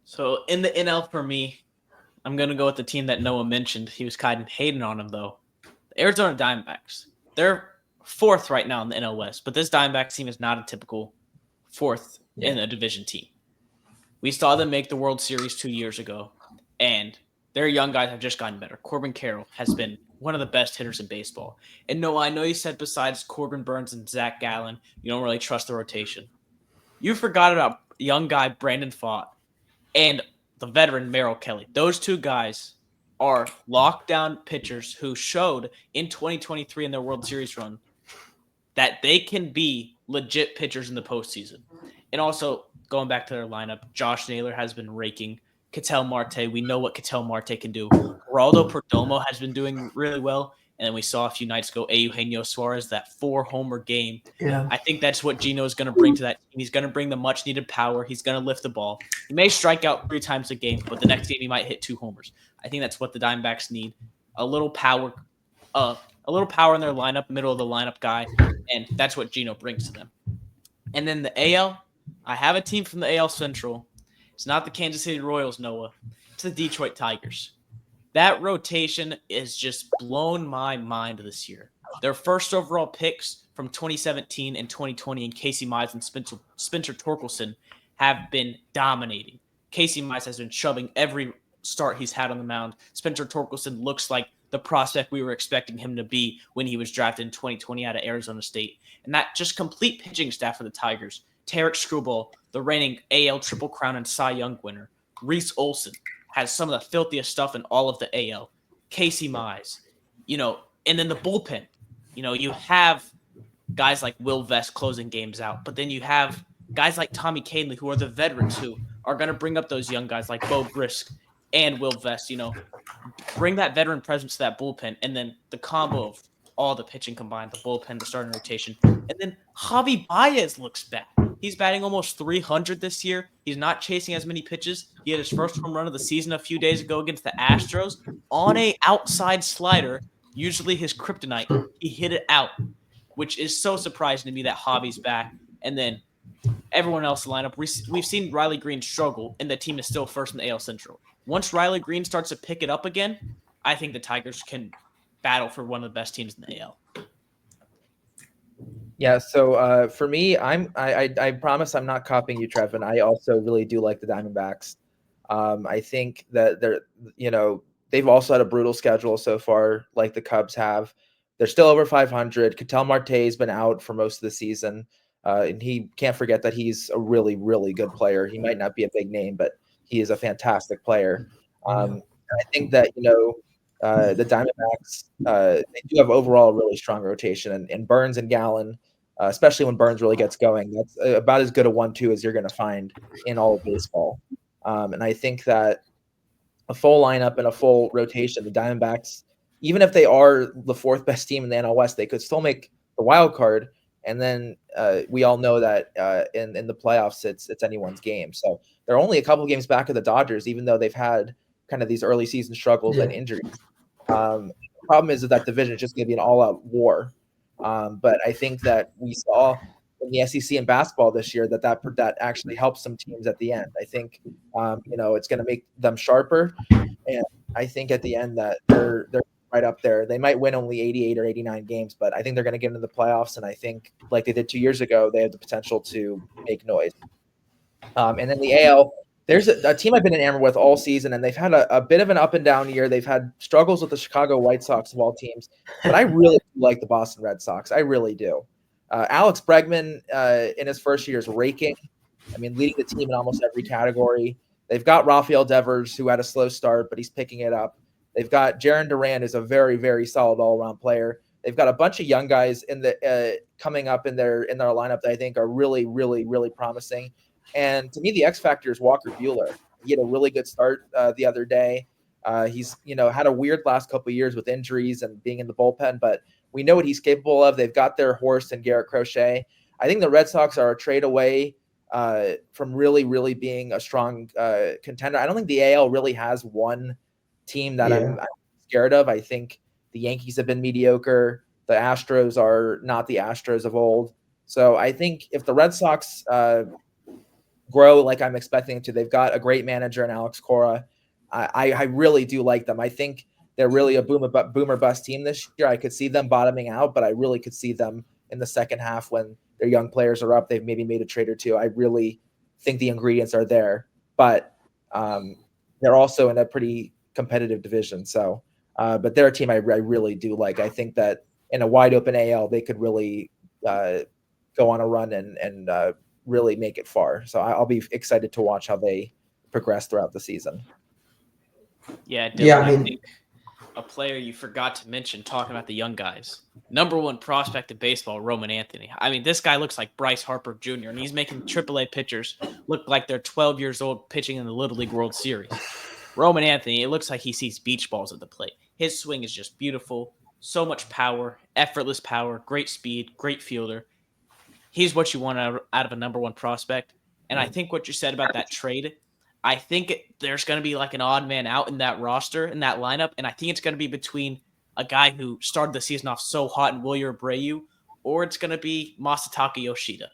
So in the NL for me, I'm going to go with the team that Noah mentioned. He was kind of hating on him, though. The Arizona Diamondbacks. They're 4th right now in the NL West, but this Diamondbacks team is not a typical 4th in a division team. We saw them make the World Series 2 years ago, and their young guys have just gotten better. Corbin Carroll has been one of the best hitters in baseball. And Noah, I know you said besides Corbin Burns and Zach Gallen, you don't really trust the rotation. You forgot about young guy Brandon Pfaadt and the veteran Merrill Kelly. Those 2 guys are lockdown pitchers who showed in 2023 in their World Series run that they can be legit pitchers in the postseason. And also, going back to their lineup, Josh Naylor has been raking. Ketel Marte, we know what Ketel Marte can do. Geraldo Perdomo has been doing really well. And then we saw a few nights ago, Eugenio Suarez, that 4-homer game. Yeah. I think that's what Gino is going to bring to that team. He's going to bring the much-needed power. He's going to lift the ball. He may strike out 3 times a game, but the next game he might hit 2 homers. I think that's what the Diamondbacks need. A little power in their lineup, middle of the lineup guy, and that's what Gino brings to them. And then the AL, I have a team from the AL Central. It's not the Kansas City Royals, Noah. It's the Detroit Tigers. That rotation is just blown my mind this year. Their first overall picks from 2017 and 2020 in Casey Mize and Spencer Torkelson have been dominating. Casey Mize has been shoving every start he's had on the mound. Spencer Torkelson looks like the prospect we were expecting him to be when he was drafted in 2020 out of Arizona State. And that just complete pitching staff for the Tigers. Tarek Skubal, the reigning AL Triple Crown and Cy Young winner. Reese Olson has some of the filthiest stuff in all of the AL. Casey Mize, and then the bullpen. You have guys like Will Vest closing games out, but then you have guys like Tommy Kahnle who are the veterans who are going to bring up those young guys like Bo Brisk and Will Vest, bring that veteran presence to that bullpen, and then the combo of all the pitching combined, the bullpen, the starting rotation, and then Javi Baez looks back. He's batting almost 300 this year. He's not chasing as many pitches. He had his first home run of the season a few days ago against the Astros on a outside slider, usually his kryptonite. He hit it out, which is so surprising to me that Javi's back. And then everyone else in the lineup, we've seen Riley Green struggle, and the team is still first in the AL Central. Once Riley Green starts to pick it up again, I think the Tigers can battle for one of the best teams in the AL. Yeah, so for me, I promise I'm not copying you, Trevin. I also really do like the Diamondbacks. I think that they've also had a brutal schedule so far, like the Cubs have. They're still over 500. Ketel Marte's been out for most of the season, and he can't forget that he's a really, really good player. He might not be a big name, but he is a fantastic player. I think that the Diamondbacks they do have overall a really strong rotation, and Burns and Gallen, especially when Burns really gets going, that's about as good a 1-2 as you're going to find in all of baseball. And I think that a full lineup and a full rotation, the Diamondbacks, even if they are the fourth best team in the NL West, they could still make the wild card. And then we all know that in the playoffs, it's anyone's game. So they're only a couple games back of the Dodgers, even though they've had kind of these early season struggles and injuries. The problem is that division is just going to be an all-out war. But I think that we saw in the SEC and basketball this year that actually helps some teams at the end. I think it's going to make them sharper, and I think at the end that they're right up there. They might win only 88 or 89 games, but I think they're going to get into the playoffs, and I think like they did 2 years ago, they have the potential to make noise. And then the AL, there's a team I've been enamored with all season, and they've had a bit of an up and down year. They've had struggles with the Chicago White Sox of all teams, but I really like the Boston Red Sox. I really do. Alex Bregman in his first year is raking. I mean, leading the team in almost every category. They've got Rafael Devers, who had a slow start, but he's picking it up. They've got Jaron Duran, who's a very, very solid all-around player. They've got a bunch of young guys in the coming up in their lineup that I think are really, really, really promising. And to me, the X factor is Walker Buehler. He had a really good start the other day. He's had a weird last couple of years with injuries and being in the bullpen, but we know what he's capable of. They've got their horse and Garrett Crochet. I think the Red Sox are a trade away from really, really being a strong contender. I don't think the AL really has one team that I'm scared of. I think the Yankees have been mediocre. The Astros are not the Astros of old. So I think if the Red Sox grow like I'm expecting to, they've got a great manager in Alex Cora. I really do like them. I think they're really a boomer bust team this year. I could see them bottoming out, but I really could see them in the second half when their young players are up. They've maybe made a trade or two. I really think the ingredients are there, but they're also in a pretty competitive division. So, but they're a team I really do like. I think that in a wide open AL, they could really go on a run and really make it far. So I'll be excited to watch how they progress throughout the season. Yeah, Dylan, I think a player you forgot to mention talking about the young guys. Number one prospect in baseball, Roman Anthony. I mean, this guy looks like Bryce Harper Jr., and he's making AAA pitchers look like they're 12 years old pitching in the Little League World Series. Roman Anthony, it looks like he sees beach balls at the plate. His swing is just beautiful. So much power, effortless power, great speed, great fielder. He's what you want out of a number one prospect. And I think what you said about that trade, I think there's going to be like an odd man out in that roster, in that lineup. And I think it's going to be between a guy who started the season off so hot in Wilyer Abreu, or it's going to be Masataka Yoshida.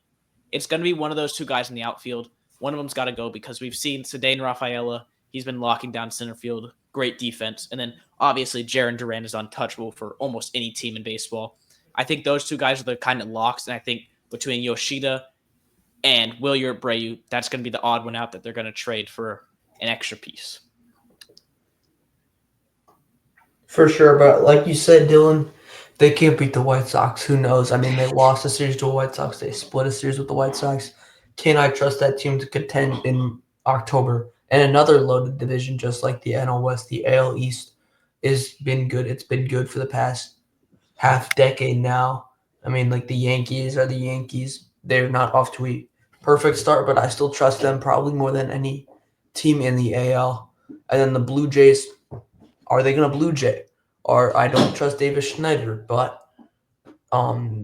It's going to be one of those two guys in the outfield. One of them's got to go because we've seen Cedane Rafaela. He's been locking down center field. Great defense. And then obviously Jaron Duran is untouchable for almost any team in baseball. I think those two guys are the kind of locks. And I think between Yoshida and Wilyer Abreu, that's going to be the odd one out that they're going to trade for an extra piece. For sure, but like you said, Dylan, they can't beat the White Sox. Who knows? I mean, they lost a series to the White Sox. They split a series with the White Sox. Can I trust that team to contend in October? And another loaded division, just like the NL West, the AL East, has been good. It's been good for the past half decade now. I mean, like the Yankees are the Yankees. They're not off to a perfect start, but I still trust them probably more than any team in the AL. And then the Blue Jays, are they going to Blue Jay? Or I don't trust Davis Schneider, but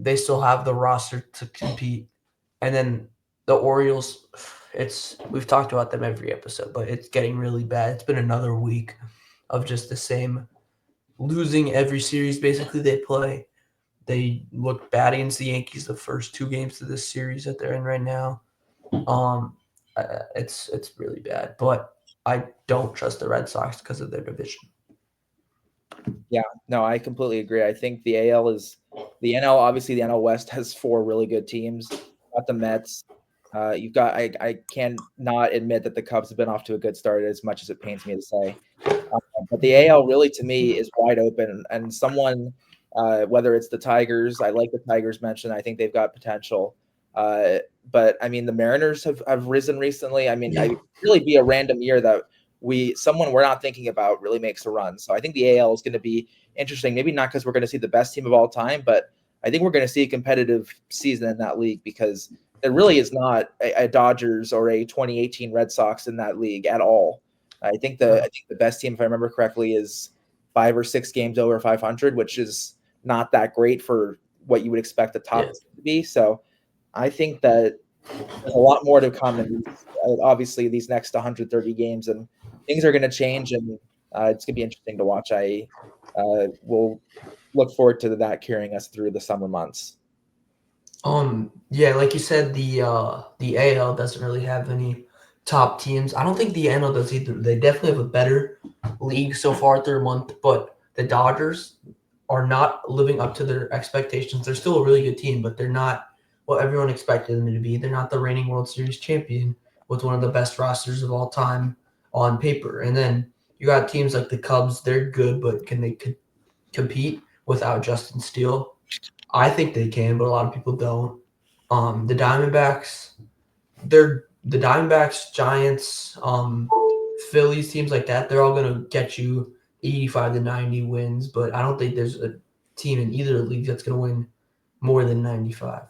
they still have the roster to compete. And then the Orioles, we've talked about them every episode, but it's getting really bad. It's been another week of just the same, losing every series basically they play. They look bad against the Yankees the first two games of this series that they're in right now. It's really bad, but I don't trust the Red Sox because of their division. Yeah, no, I completely agree. I think the NL, obviously the NL West has four really good teams. Got the Mets, You've got I can't not admit that the Cubs have been off to a good start as much as it pains me to say. But the AL really to me is wide open, and someone whether it's the Tigers, I like the Tigers mentioned. I think they've got potential. But I mean, the Mariners have risen recently. I mean, I really be a random year that someone we're not thinking about really makes a run. So I think the AL is going to be interesting. Maybe not because we're going to see the best team of all time, but I think we're going to see a competitive season in that league because there really is not a Dodgers or a 2018 Red Sox in that league at all. I think the best team, if I remember correctly, is 5 or 6 games over 500, which is not that great for what you would expect the top team to be. So I think that there's a lot more to come in obviously these next 130 games, and things are going to change, and it's going to be interesting to watch. I will look forward to that carrying us through the summer months. Yeah, like you said, the AL doesn't really have any top teams. I don't think the NL does either. They definitely have a better league so far through a month, but the Dodgers are not living up to their expectations. They're still a really good team, but they're not what everyone expected them to be. They're not the reigning World Series champion with one of the best rosters of all time on paper. And then you got teams like the Cubs. They're good, but can they compete without Justin Steele? I think they can, but a lot of people don't. The Diamondbacks, the Diamondbacks, Giants, Phillies, teams like that. They're all gonna get you 85 to 90 wins, but I don't think there's a team in either of the leagues that's gonna win more than 95.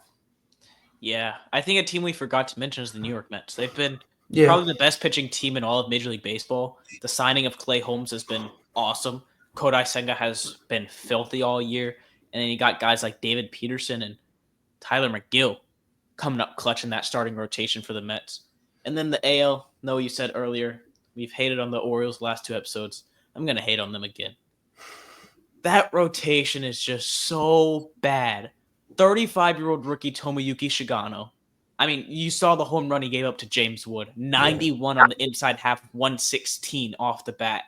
Yeah, I think a team we forgot to mention is the New York Mets. They've been Yeah, probably the best pitching team in all of Major League Baseball. The signing of Clay Holmes has been awesome. Kodai Senga has been filthy all year. And then you got guys like David Peterson and Tyler McGill coming up clutch in that starting rotation for the Mets. And then the AL, Noah, you said earlier, we've hated on the Orioles last 2 episodes. I'm going to hate on them again. That rotation is just so bad. 35-year-old rookie Tomoyuki Shigano. I mean, you saw the home run he gave up to James Wood. 91 on the inside half, 116 off the bat.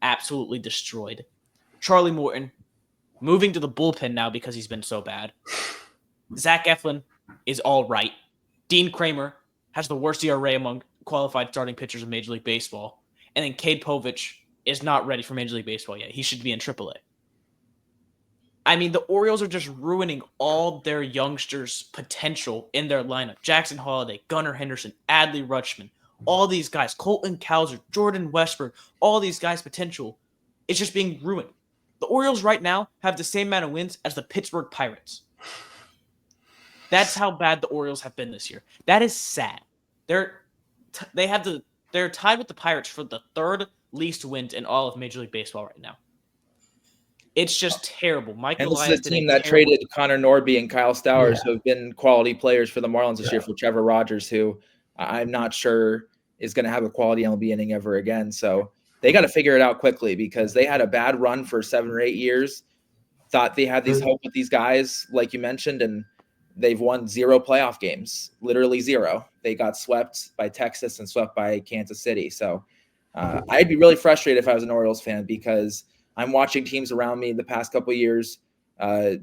Absolutely destroyed. Charlie Morton, moving to the bullpen now because he's been so bad. Zach Eflin is all right. Dean Kramer has the worst ERA among qualified starting pitchers in Major League Baseball. And then Cade Povich is not ready for Major League Baseball yet. He should be in AAA. I mean, the Orioles are just ruining all their youngsters' potential in their lineup. Jackson Holliday, Gunnar Henderson, Adley Rutschman, all these guys, Colton Cowser, Jordan Westburg, all these guys' potential is just being ruined. The Orioles right now have the same amount of wins as the Pittsburgh Pirates. That's how bad the Orioles have been this year. That is sad. They're tied with the Pirates for the 3rd least wins in all of Major League Baseball right now. It's just terrible. Mike And this Elias is a team that traded Connor Norby and Kyle Stowers, who have been quality players for the Marlins this year, for Trevor Rogers, who I'm not sure is going to have a quality MLB inning ever again. So they got to figure it out quickly because they had a bad run for 7 or 8 years. Thought they had these hope with these guys, like you mentioned, and they've won 0 playoff games, literally 0. They got swept by Texas and swept by Kansas City. So I'd be really frustrated if I was an Orioles fan because I'm watching teams around me the past couple of years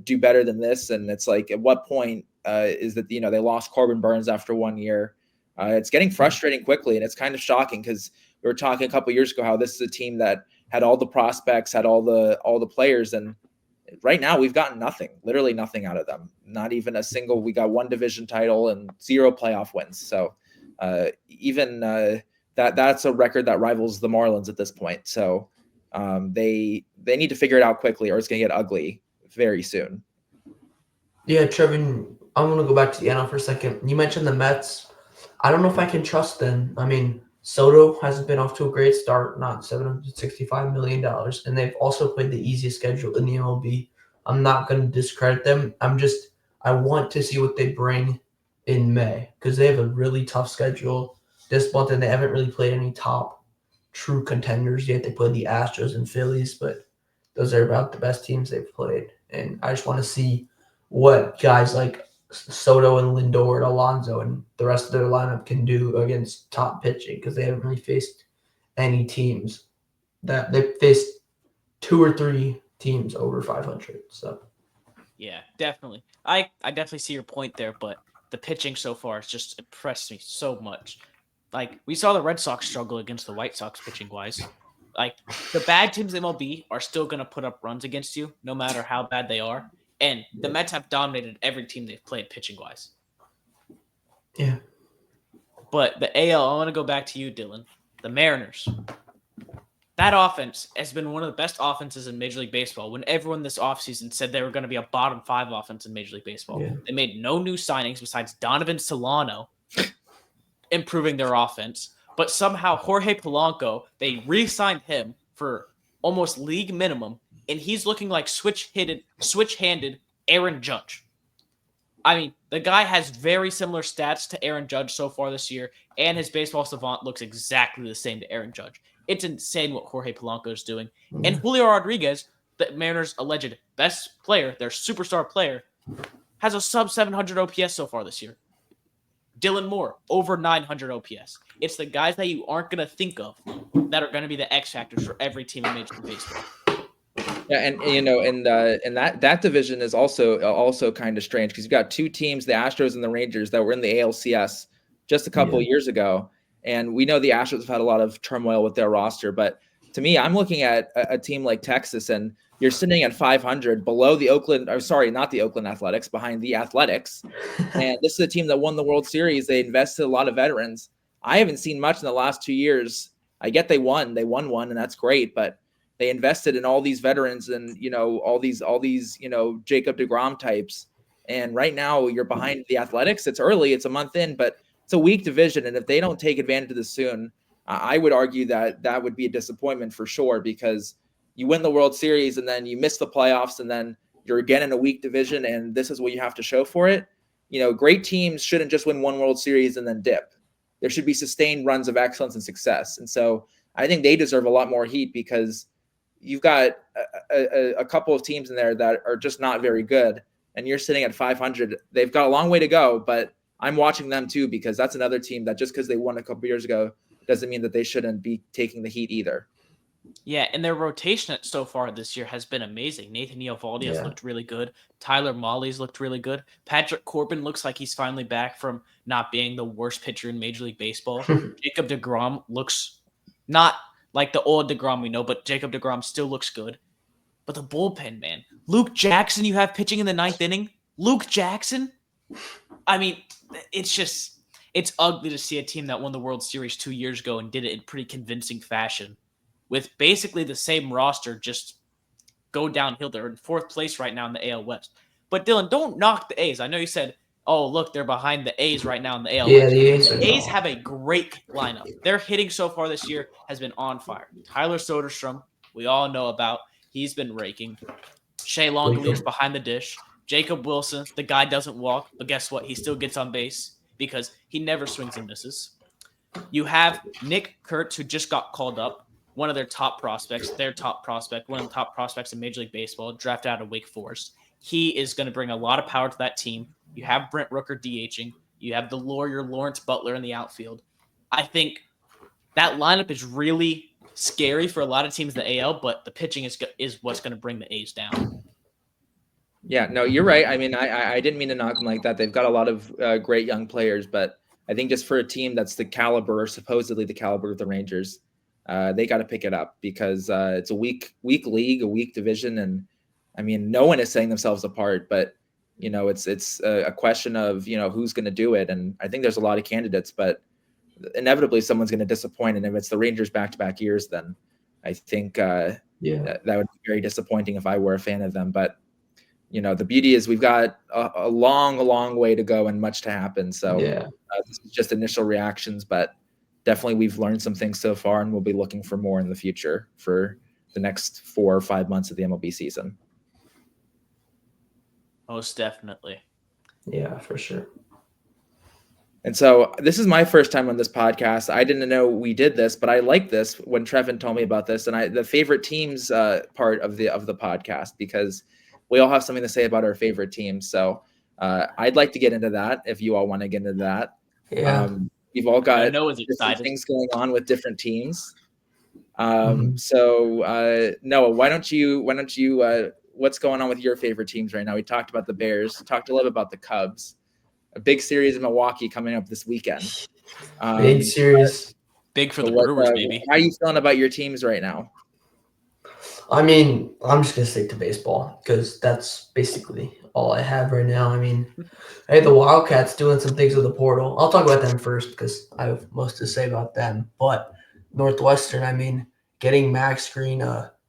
do better than this. And it's like, at what point is that, they lost Corbin Burns after 1 year. It's getting frustrating quickly. And it's kind of shocking because we were talking a couple of years ago how this is a team that had all the prospects, had all the players. And right now we've gotten nothing, literally nothing out of them. Not even a single, we got 1 division title and 0 playoff wins. So even that's a record that rivals the Marlins at this point. So they need to figure it out quickly or it's going to get ugly very soon. Yeah, Trevin, I'm going to go back to the NL for a second. You mentioned the Mets. I don't know if I can trust them. I mean, Soto hasn't been off to a great start, not $765 million, and they've also played the easiest schedule in the MLB. I'm not going to discredit them. I want to see what they bring in May because they have a really tough schedule this month, and they haven't really played any top true contenders yet. They played the Astros and Phillies, but those are about the best teams they've played. And I just want to see what guys like Soto and Lindor and Alonso and the rest of their lineup can do against top pitching because they haven't really faced any teams that they've faced 2 or 3 teams over 500. So yeah, definitely. I definitely see your point there, but the pitching so far has just impressed me so much. Like, we saw the Red Sox struggle against the White Sox pitching wise. Like, the bad teams in MLB are still going to put up runs against you, no matter how bad they are. And the Mets have dominated every team they've played pitching wise. Yeah. But the AL, I want to go back to you, Dylan. The Mariners. That offense has been one of the best offenses in Major League Baseball when everyone this offseason said they were going to be a bottom 5 offense in Major League Baseball. Yeah. They made no new signings besides Donovan Solano improving their offense. But somehow Jorge Polanco, they re-signed him for almost league minimum, and he's looking like switch-handed Aaron Judge. I mean, the guy has very similar stats to Aaron Judge so far this year, and his baseball savant looks exactly the same to Aaron Judge. It's insane what Jorge Polanco is doing. Yeah. And Julio Rodriguez, the Mariners' alleged best player, their superstar player, has a sub 700 OPS so far this year. Dylan Moore, over 900 OPS. It's the guys that you aren't going to think of that are going to be the X factors for every team in Major League Baseball. Yeah, and that division is also kind of strange because you've got two teams, the Astros and the Rangers, that were in the ALCS just a couple of years ago, and we know the Astros have had a lot of turmoil with their roster. But to me, I'm looking at a team like Texas, and you're sitting at 500 below the Oakland. Or sorry, not the Oakland Athletics, behind the Athletics. And this is a team that won the World Series. They invested a lot of veterans. I haven't seen much in the last 2 years. I get they won one, and that's great, but they invested in all these veterans and, all these, Jacob deGrom types. And right now you're behind the Athletics. It's early. It's a month in, but it's a weak division. And if they don't take advantage of this soon, I would argue that would be a disappointment for sure, because you win the World Series and then you miss the playoffs and then you're again in a weak division. And this is what you have to show for it. Great teams shouldn't just win one World Series and then dip. There should be sustained runs of excellence and success. And so I think they deserve a lot more heat because you've got a couple of teams in there that are just not very good, and you're sitting at 500. They've got a long way to go, but I'm watching them too, because that's another team that just because they won a couple years ago doesn't mean that they shouldn't be taking the heat either. Yeah, and their rotation so far this year has been amazing. Nathan Eovaldi has looked really good. Tyler Mahle's looked really good. Patrick Corbin looks like he's finally back from not being the worst pitcher in Major League Baseball. Jacob deGrom looks not like the old deGrom we know, but Jacob deGrom still looks good. But the bullpen, man. Luke Jackson, you have pitching in the 9th inning. Luke Jackson? I mean, it's ugly to see a team that won the World Series 2 years ago and did it in pretty convincing fashion with basically the same roster just go downhill. They're in 4th place right now in the AL West. But Dylan, don't knock the A's. I know you said, oh, look, they're behind the A's right now in the AL West. The A's have a great lineup. Their hitting so far this year has been on fire. Tyler Soderstrom, we all know about. He's been raking. Shea Longley's behind the dish. Jacob Wilson, the guy doesn't walk, but guess what? He still gets on base because he never swings and misses. You have Nick Kurtz, who just got called up. One of their top prospects, one of the top prospects in Major League Baseball, drafted out of Wake Forest. He is going to bring a lot of power to that team. You have Brent Rooker DHing. You have the lawyer Lawrence Butler in the outfield. I think that lineup is really scary for a lot of teams in the AL, but the pitching is what's going to bring the A's down. Yeah, no, you're right. I mean, I didn't mean to knock them like that. They've got a lot of great young players, but I think just for a team that's the caliber, or supposedly the caliber of the Rangers, they got to pick it up because it's a weak league, a weak division. And I mean, no one is setting themselves apart, but it's a question of, who's going to do it. And I think there's a lot of candidates, but inevitably someone's going to disappoint. And if it's the Rangers back-to-back years, then I think that would be very disappointing if I were a fan of them. But, the beauty is we've got a long way to go and much to happen. So this is just initial reactions, but definitely we've learned some things so far, and we'll be looking for more in the future for the next 4 or 5 months of the MLB season. Most definitely. Yeah, for sure. And so this is my first time on this podcast. I didn't know we did this, but I like this when Trevin told me about this, and the favorite teams part of the podcast, because we all have something to say about our favorite teams. So I'd like to get into that if you all want to get into that. Yeah. We've all got different things going on with different teams. So Noah, why don't you what's going on with your favorite teams right now? We talked about the Bears, talked a little bit about the Cubs. a big series in Milwaukee coming up this weekend. Big series. Big for the Brewers, baby. How are you feeling about your teams right now? I mean, I'm just gonna stick to baseball because that's basically all I have right now. I mean, hey, the Wildcats doing some things with the portal. I'll talk about them first because I have most to say about them. But Northwestern, I mean, getting Max Green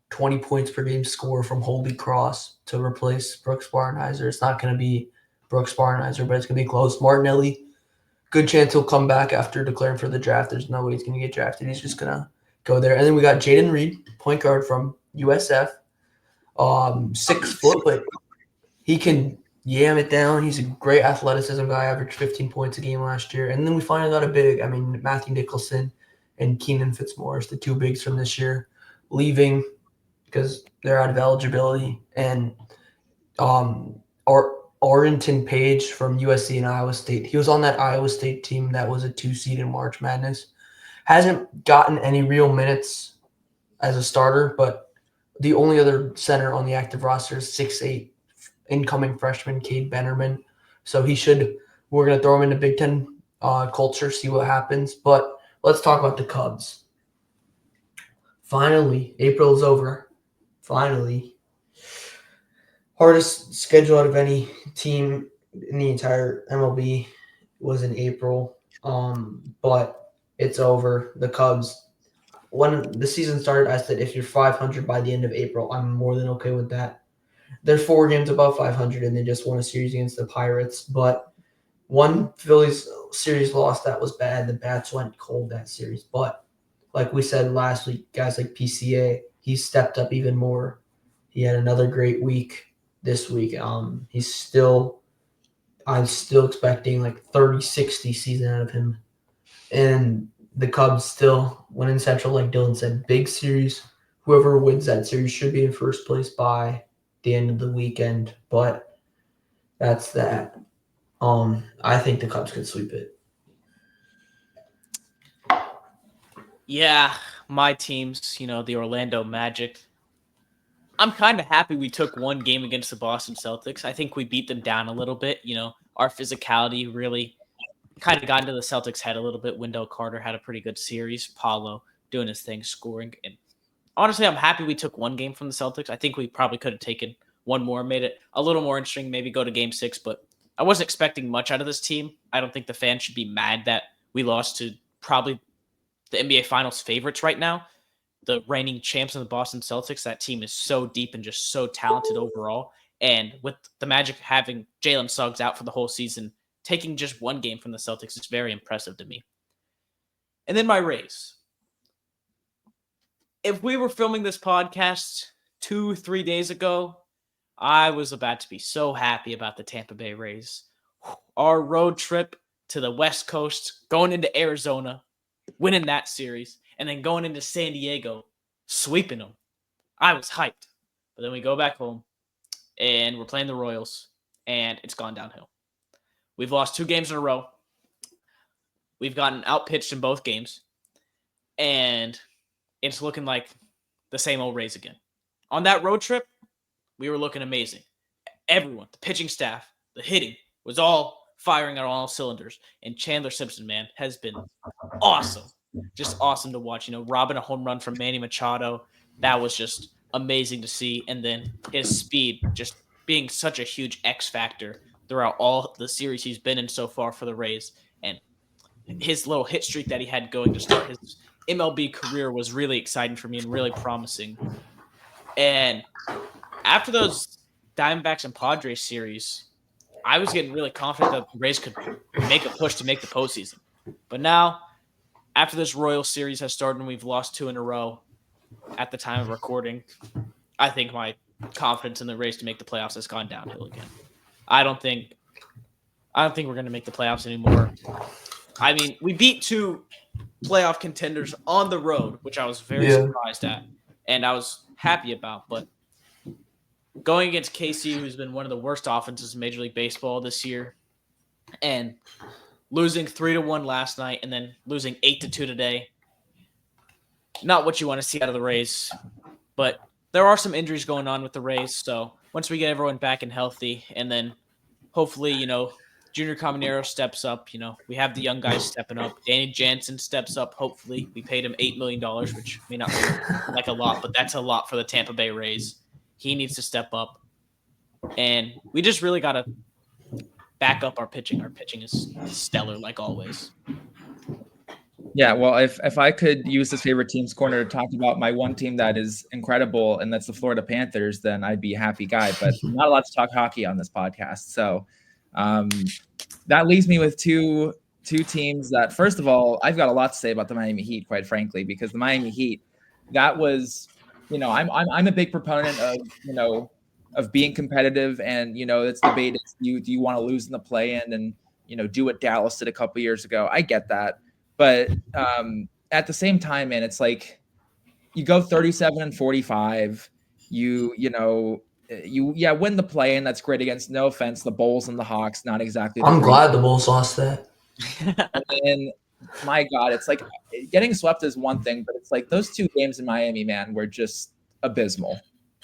20 points per game score from Holy Cross to replace Brooks Barnheiser. It's not going to be Brooks Barnheiser, but it's going to be close. Martinelli, good chance he'll come back after declaring for the draft. There's no way he's going to get drafted. He's just going to go there. And then we got Jaden Reed, point guard from USF. 6 foot, but he can yam it down. He's a great athleticism guy, averaged 15 points a game last year. And then we finally got a big, I mean, Matthew Nicholson and Keenan Fitzmaurice, the two bigs from this year, leaving because they're out of eligibility. And Arlington Page from USC and Iowa State. He was on that Iowa State team that was a 2 seed in March Madness. Hasn't gotten any real minutes as a starter, but the only other center on the active roster is 6'8", incoming freshman Cade Bennerman. So we're going to throw him into Big Ten culture, see what happens. But let's talk about the Cubs. Finally, April is over. Finally. Hardest schedule out of any team in the entire MLB was in April. But it's over. The Cubs, when the season started, I said if you're 500 by the end of April, I'm more than okay with that. They're 4 games above 500, and they just won a series against the Pirates. But one Phillies series loss that was bad. The bats went cold that series. But like we said last week, guys like PCA, he stepped up even more. He had another great week this week. I'm still expecting like 30-60 season out of him. And the Cubs still win in Central, like Dylan said, big series. Whoever wins that series should be in first place by the end of the weekend. But that's that. I think the Cubs could sweep it. Yeah, my teams, the Orlando Magic. I'm kind of happy we took one game against the Boston Celtics. I think we beat them down a little bit. Our physicality really kind of got into the Celtics' head a little bit. Wendell Carter had a pretty good series. Paulo doing his thing, scoring. And honestly, I'm happy we took one game from the Celtics. I think we probably could have taken one more, made it a little more interesting, maybe go to game 6. But I wasn't expecting much out of this team. I don't think the fans should be mad that we lost to probably the NBA Finals favorites right now. The reigning champs of the Boston Celtics. That team is so deep and just so talented overall. And with the Magic having Jalen Suggs out for the whole season, taking just one game from the Celtics is very impressive to me. And then my Rays. If we were filming this podcast 2-3 days ago, I was about to be so happy about the Tampa Bay Rays. Our road trip to the West Coast, going into Arizona, winning that series, and then going into San Diego, sweeping them. I was hyped. But then we go back home, and we're playing the Royals, and it's gone downhill. We've lost 2 games in a row. We've gotten outpitched in both games, and it's looking like the same old Rays again. On that road trip, we were looking amazing. Everyone, the pitching staff, the hitting, was all firing on all cylinders. And Chandler Simpson, man, has been awesome. Just awesome to watch. Robbing a home run from Manny Machado. That was just amazing to see. And then his speed just being such a huge X factor throughout all the series he's been in so far for the Rays. And his little hit streak that he had going to start his MLB career was really exciting for me and really promising. And after those Diamondbacks and Padres series, I was getting really confident that the Rays could make a push to make the postseason. But now, after this Royals series has started and we've lost 2 in a row at the time of recording, I think my confidence in the Rays to make the playoffs has gone downhill again. I don't think we're going to make the playoffs anymore. I mean, we beat 2 playoff contenders on the road, which I was very surprised at, and I was happy about. But going against KC, who's been one of the worst offenses in Major League Baseball this year, and losing 3-1 last night and then losing 8-2 today, not what you want to see out of the Rays. But there are some injuries going on with the Rays, so once we get everyone back and healthy, and then hopefully, Junior Caminero steps up. We have the young guys stepping up. Danny Jansen steps up. Hopefully, we paid him $8 million, which may not seem like a lot, but that's a lot for the Tampa Bay Rays. He needs to step up, and we just really got to back up our pitching. Our pitching is stellar, like always. Yeah, well, if I could use this favorite teams corner to talk about my one team that is incredible, and that's the Florida Panthers, then I'd be a happy guy. But I'm not allowed to talk hockey on this podcast, so that leaves me with two teams that, first of all, I've got a lot to say about the Miami Heat, quite frankly, because the Miami Heat, that was, I'm a big proponent of of being competitive, and it's debated. Do you want to lose in the play-in and do what Dallas did a couple years ago? I get that. But at the same time, man, it's like you go 37-45, you win the play, and that's great against, no offense, the Bulls and the Hawks, not exactly. I'm glad the Bulls lost that. And my God, it's like getting swept is one thing, but it's like those two games in Miami, man, were just abysmal.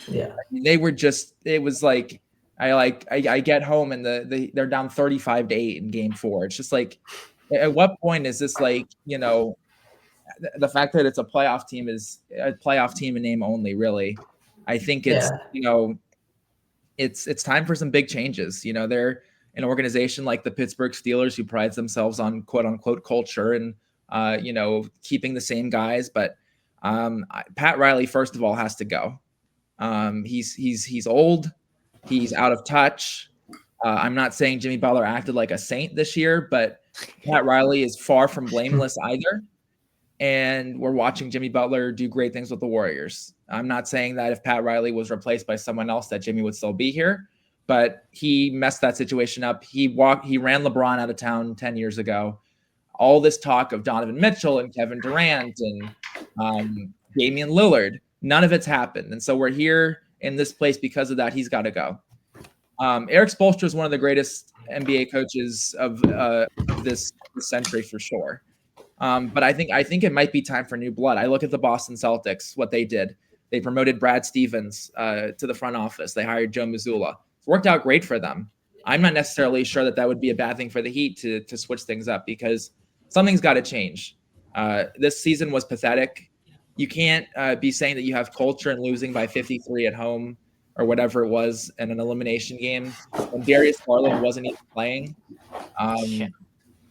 Yeah, they were just. It was like I get home and they're down 35-8 in Game 4. It's just like, at what point is this like, the fact that it's a playoff team is a playoff team in name only, really? I think it's, it's time for some big changes. They're an organization like the Pittsburgh Steelers who prides themselves on quote unquote culture and, keeping the same guys. But Pat Riley, first of all, has to go. He's old. He's out of touch. I'm not saying Jimmy Butler acted like a saint this year, but Pat Riley is far from blameless either. And we're watching Jimmy Butler do great things with the Warriors. I'm not saying that if Pat Riley was replaced by someone else that Jimmy would still be here, but he messed that situation up. He ran LeBron out of town 10 years ago. All this talk of Donovan Mitchell and Kevin Durant and Damian Lillard, none of it's happened. And so we're here in this place because of that. He's got to go. Eric Spoelstra is one of the greatest NBA coaches of this century for sure. But I think it might be time for new blood. I look at the Boston Celtics, what they did. They promoted Brad Stevens to the front office. They hired Joe Mazzulla. It's worked out great for them. I'm not necessarily sure that would be a bad thing for the Heat to switch things up, because something's got to change. This season was pathetic. You can't be saying that you have culture and losing by 53 at home or whatever it was in an elimination game when Darius Garland wasn't even playing.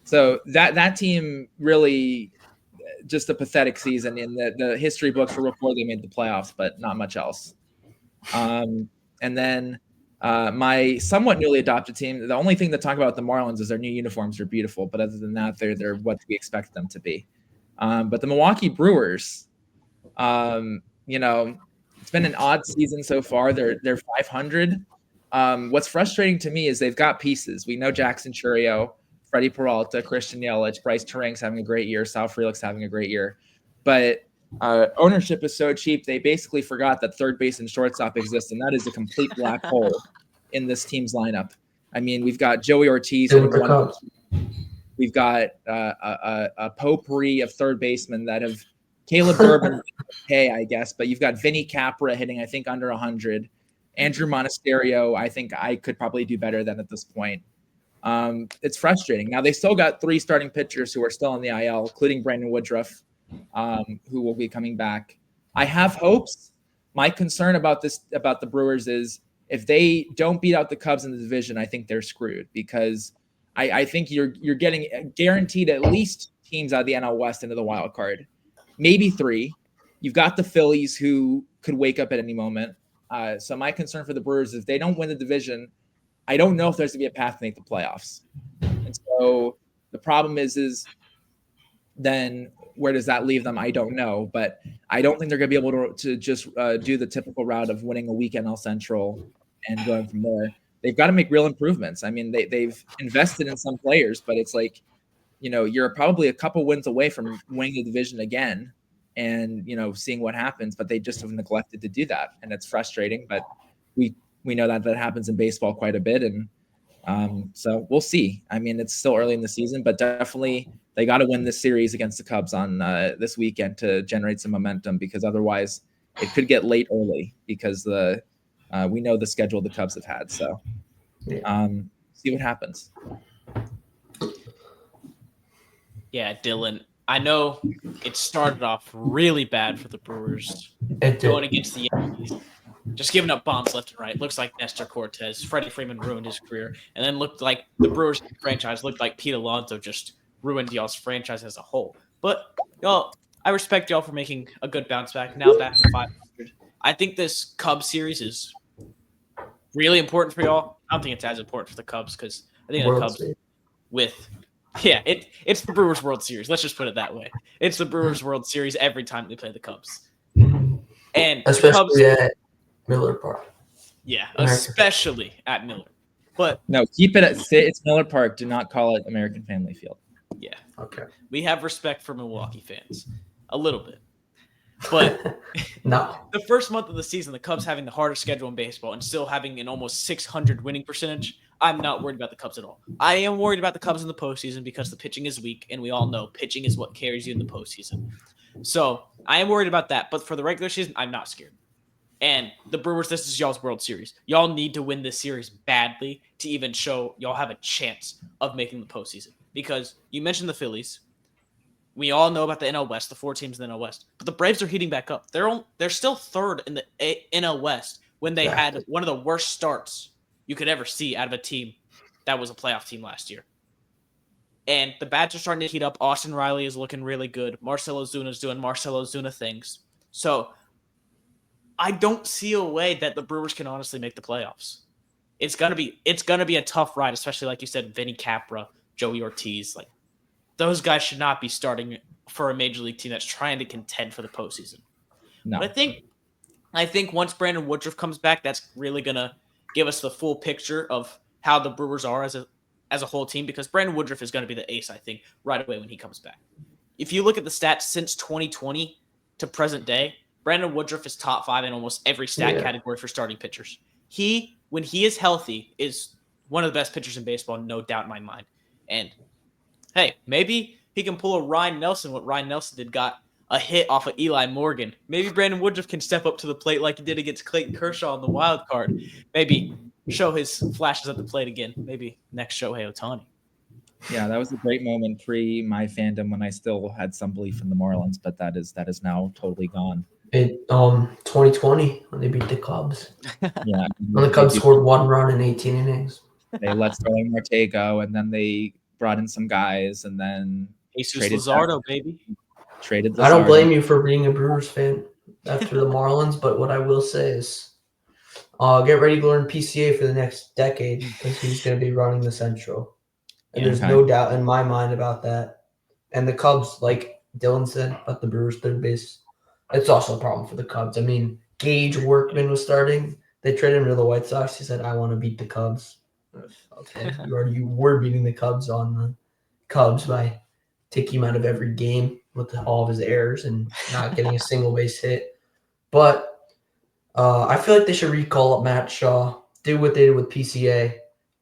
So that team really just a pathetic season in the history books for before they made the playoffs, but not much else. And then my somewhat newly adopted team, the only thing to talk about the Marlins is their new uniforms are beautiful, but other than that, they're what we expect them to be. But the Milwaukee Brewers, it's been an odd season so far. They're 500. What's frustrating to me is they've got pieces. We know Jackson Chourio, Freddie Peralta, Christian Yelich, Bryce Terang's having a great year, Sal Frelick's having a great year. But ownership is so cheap, they basically forgot that third base and shortstop exist, and that is a complete black hole in this team's lineup. I mean, we've got Joey Ortiz. We've got a potpourri of third basemen that have Caleb Bourbon, I guess, but you've got Vinny Capra hitting, I think, under 100. Andrew Monasterio, I think I could probably do better than at this point. It's frustrating. Now, they still got 3 starting pitchers who are still on the IL, including Brandon Woodruff, who will be coming back. I have hopes. My concern about the Brewers is if they don't beat out the Cubs in the division, I think they're screwed, because I think you're getting guaranteed at least teams out of the NL West into the wild card. Maybe 3. You've got the Phillies, who could wake up at any moment. So my concern for the Brewers is if they don't win the division, I don't know if there's going to be a path to make the playoffs. And so the problem is then where does that leave them? I don't know. But I don't think they're going to be able to just do the typical route of winning a week NL Central and going from there. They've got to make real improvements. I mean, they've invested in some players, but it's like, you're probably a couple wins away from winning the division again and, seeing what happens, but they just have neglected to do that. And it's frustrating, but we know that happens in baseball quite a bit. And so we'll see. I mean, it's still early in the season, but definitely they got to win this series against the Cubs on this weekend to generate some momentum, because otherwise it could get late early, because we know the schedule the Cubs have had. So see what happens. Yeah, Dylan. I know it started off really bad for the Brewers It going did. against the Yankees. Just giving up bombs left and right. Looks like Nestor Cortez. Freddie Freeman ruined his career. And then looked like the Brewers franchise looked like Pete Alonso just ruined y'all's franchise as a whole. But y'all, I respect y'all for making a good bounce back. Now back to 500. I think this Cubs series is really important for y'all. I don't think it's as important for the Cubs because I think the World Cubs Series. it's the Brewers World Series. Let's just put it that way. It's the Brewers World Series every time they play the Cubs. And the Cubs, Especially at Miller Park. yeah, American. especially at Miller. But No, keep it at it's Miller Park. Do not call it American Family Field. yeah, Okay. we have respect for Milwaukee fans. A little bit. But No. the first month of the season, the Cubs having the hardest schedule in baseball and still having an almost 600 winning percentage, I'm not worried about the Cubs at all. I am worried about the Cubs in the postseason because the pitching is weak, and we all know pitching is what carries you in the postseason. So I am worried about that. But for the regular season, I'm not scared. And the Brewers, this is y'all's World Series. Y'all need to win this series badly to even show y'all have a chance of making the postseason. Because you mentioned the Phillies. We all know about the NL West, the 4 teams in the NL West. But the Braves are heating back up. They're still third in the NL West when they had one of the worst starts you could ever see out of a team that was a playoff team last year. And the bats are starting to heat up. Austin Riley is looking really good. Marcell Ozuna's doing Marcell Ozuna things. So I don't see a way that the Brewers can honestly make the playoffs. It's gonna be a tough ride, especially like you said, Vinny Capra, Joey Ortiz. Like those guys should not be starting for a major league team that's trying to contend for the postseason. No. But I think once Brandon Woodruff comes back, that's really gonna give us the full picture of how the Brewers are as a whole team, because Brandon Woodruff is going to be the ace, I think, right away when he comes back. If you look at the stats since 2020 to present day, Brandon Woodruff is top 5 in almost every stat category for starting pitchers. When he is healthy, is one of the best pitchers in baseball, no doubt in my mind. And hey, maybe he can pull a Ryan Nelson, what Ryan Nelson did, got a hit off of Eli Morgan. Maybe Brandon Woodruff can step up to the plate like he did against Clayton Kershaw in the wild card. Maybe show his flashes at the plate again. Maybe next Shohei Ohtani. Yeah, that was a great moment pre my fandom when I still had some belief in the Marlins, but that is now totally gone. 2020 when they beat the Cubs. Yeah, When the Cubs scored 1 run in 18 innings. They let Starling Marte go, and then they brought in some guys, and then Jesus Luzardo, baby. Traded Luzardo. I don't blame you for being a Brewers fan after the Marlins, but what I will say is get ready to learn PCA for the next decade because he's going to be running the Central. And there's no doubt in my mind about that. And the Cubs, like Dylan said, about the Brewers third base, it's also a problem for the Cubs. I mean, Gage Workman was starting. They traded him to the White Sox. He said, I want to beat the Cubs. Okay, you were beating the Cubs on the Cubs by taking him out of every game with all of his errors and not getting a single base hit. But I feel like they should recall up Matt Shaw, do what they did with PCA,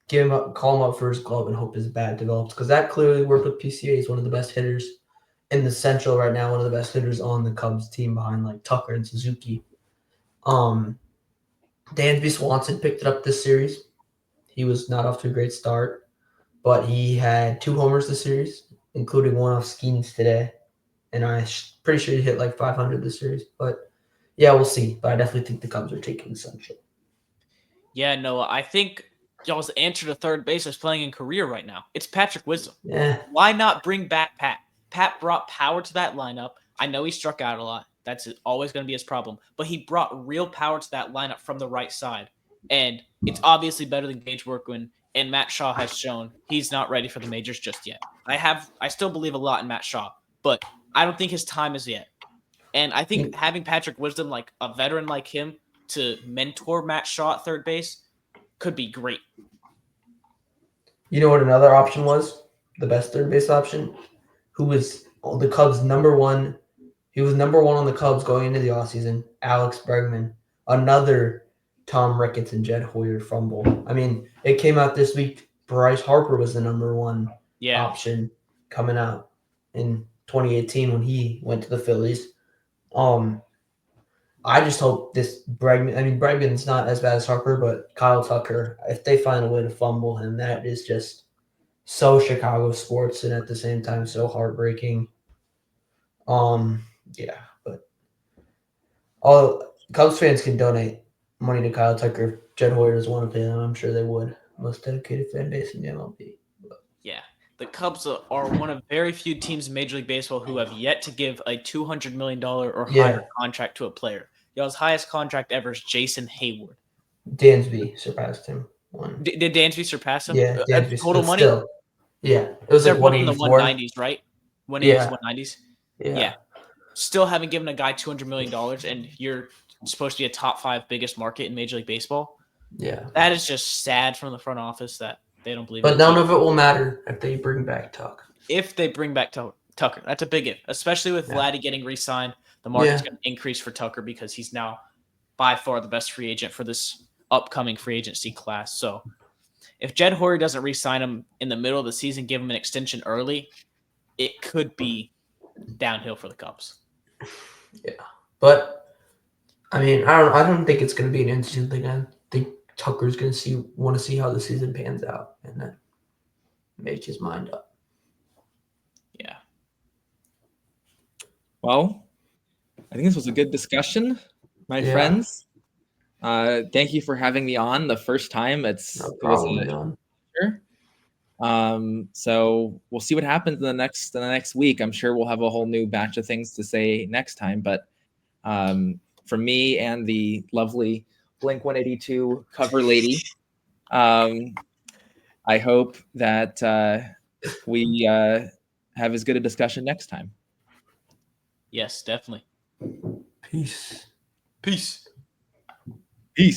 give him up, call him up for his glove, and hope his bat develops, because that clearly worked with PCA. He's one of the best hitters in the Central right now, one of the best hitters on the Cubs team behind like Tucker and Suzuki. Dansby Swanson picked it up this series. He was not off to a great start, but he had 2 homers this series, including one off Skeens today. And I'm pretty sure he hit like 500 this series. But yeah, we'll see. But I definitely think the Cubs are taking the Central. Yeah, Noah, I think y'all's answer to third base is playing in career right now. It's Patrick Wisdom. Yeah. Why not bring back Pat? Pat brought power to that lineup. I know he struck out a lot. That's always going to be his problem. But he brought real power to that lineup from the right side. And it's obviously better than Gage Workman. And Matt Shaw has shown he's not ready for the majors just yet. I still believe a lot in Matt Shaw, but I don't think his time is yet. And I think having Patrick Wisdom, like a veteran like him, to mentor Matt Shaw at third base could be great. You know what another option was? The best third base option? Who was the Cubs' number one? He was number 1 on the Cubs going into the offseason. Alex Bregman. Another Tom Ricketts and Jed Hoyer fumble. I mean, it came out this week. Bryce Harper was the number 1 option coming out in 2018 when he went to the Phillies. I just hope this Bregman. I mean, Bregman's not as bad as Harper, but Kyle Tucker. If they find a way to fumble him, that is just so Chicago sports and at the same time so heartbreaking. Yeah, but all Cubs fans can donate money to Kyle Tucker. If Jed Hoyer doesn't want to pay them, I'm sure they would. Most dedicated fan base in the MLB. Yeah. The Cubs are one of very few teams in Major League Baseball who have yet to give a $200 million or higher contract to a player. Y'all's highest contract ever is Jason Hayward. Dansby surpassed him. Did Dansby surpass him? Yeah, Dansby. Total money? Still, yeah. It was They're like both in the 184. 190s, right? 180s, Yeah. 190s? Yeah. Still haven't given a guy $200 million, and you're supposed to be a top 5 biggest market in Major League Baseball. Yeah. That is just sad from the front office that they don't believe But in none of it will matter if they bring back Tuck. If they bring back Tucker. That's a big if, especially with Vladdy getting re-signed. The market's going to increase for Tucker because he's now by far the best free agent for this upcoming free agency class. So if Jed Hoyer doesn't re-sign him in the middle of the season, give him an extension early, it could be downhill for the Cubs. Yeah, but I mean, I don't think it's going to be an instant thing. I think Tucker's going to want to see how the season pans out and then make his mind up. Yeah. Well, I think this was a good discussion, my friends. Thank you for having me on the first time. No problem, John. So we'll see what happens in the next week. I'm sure we'll have a whole new batch of things to say next time. But from me and the lovely Blink 182 cover lady, I hope that we have as good a discussion next time. Yes, definitely. Peace. Peace.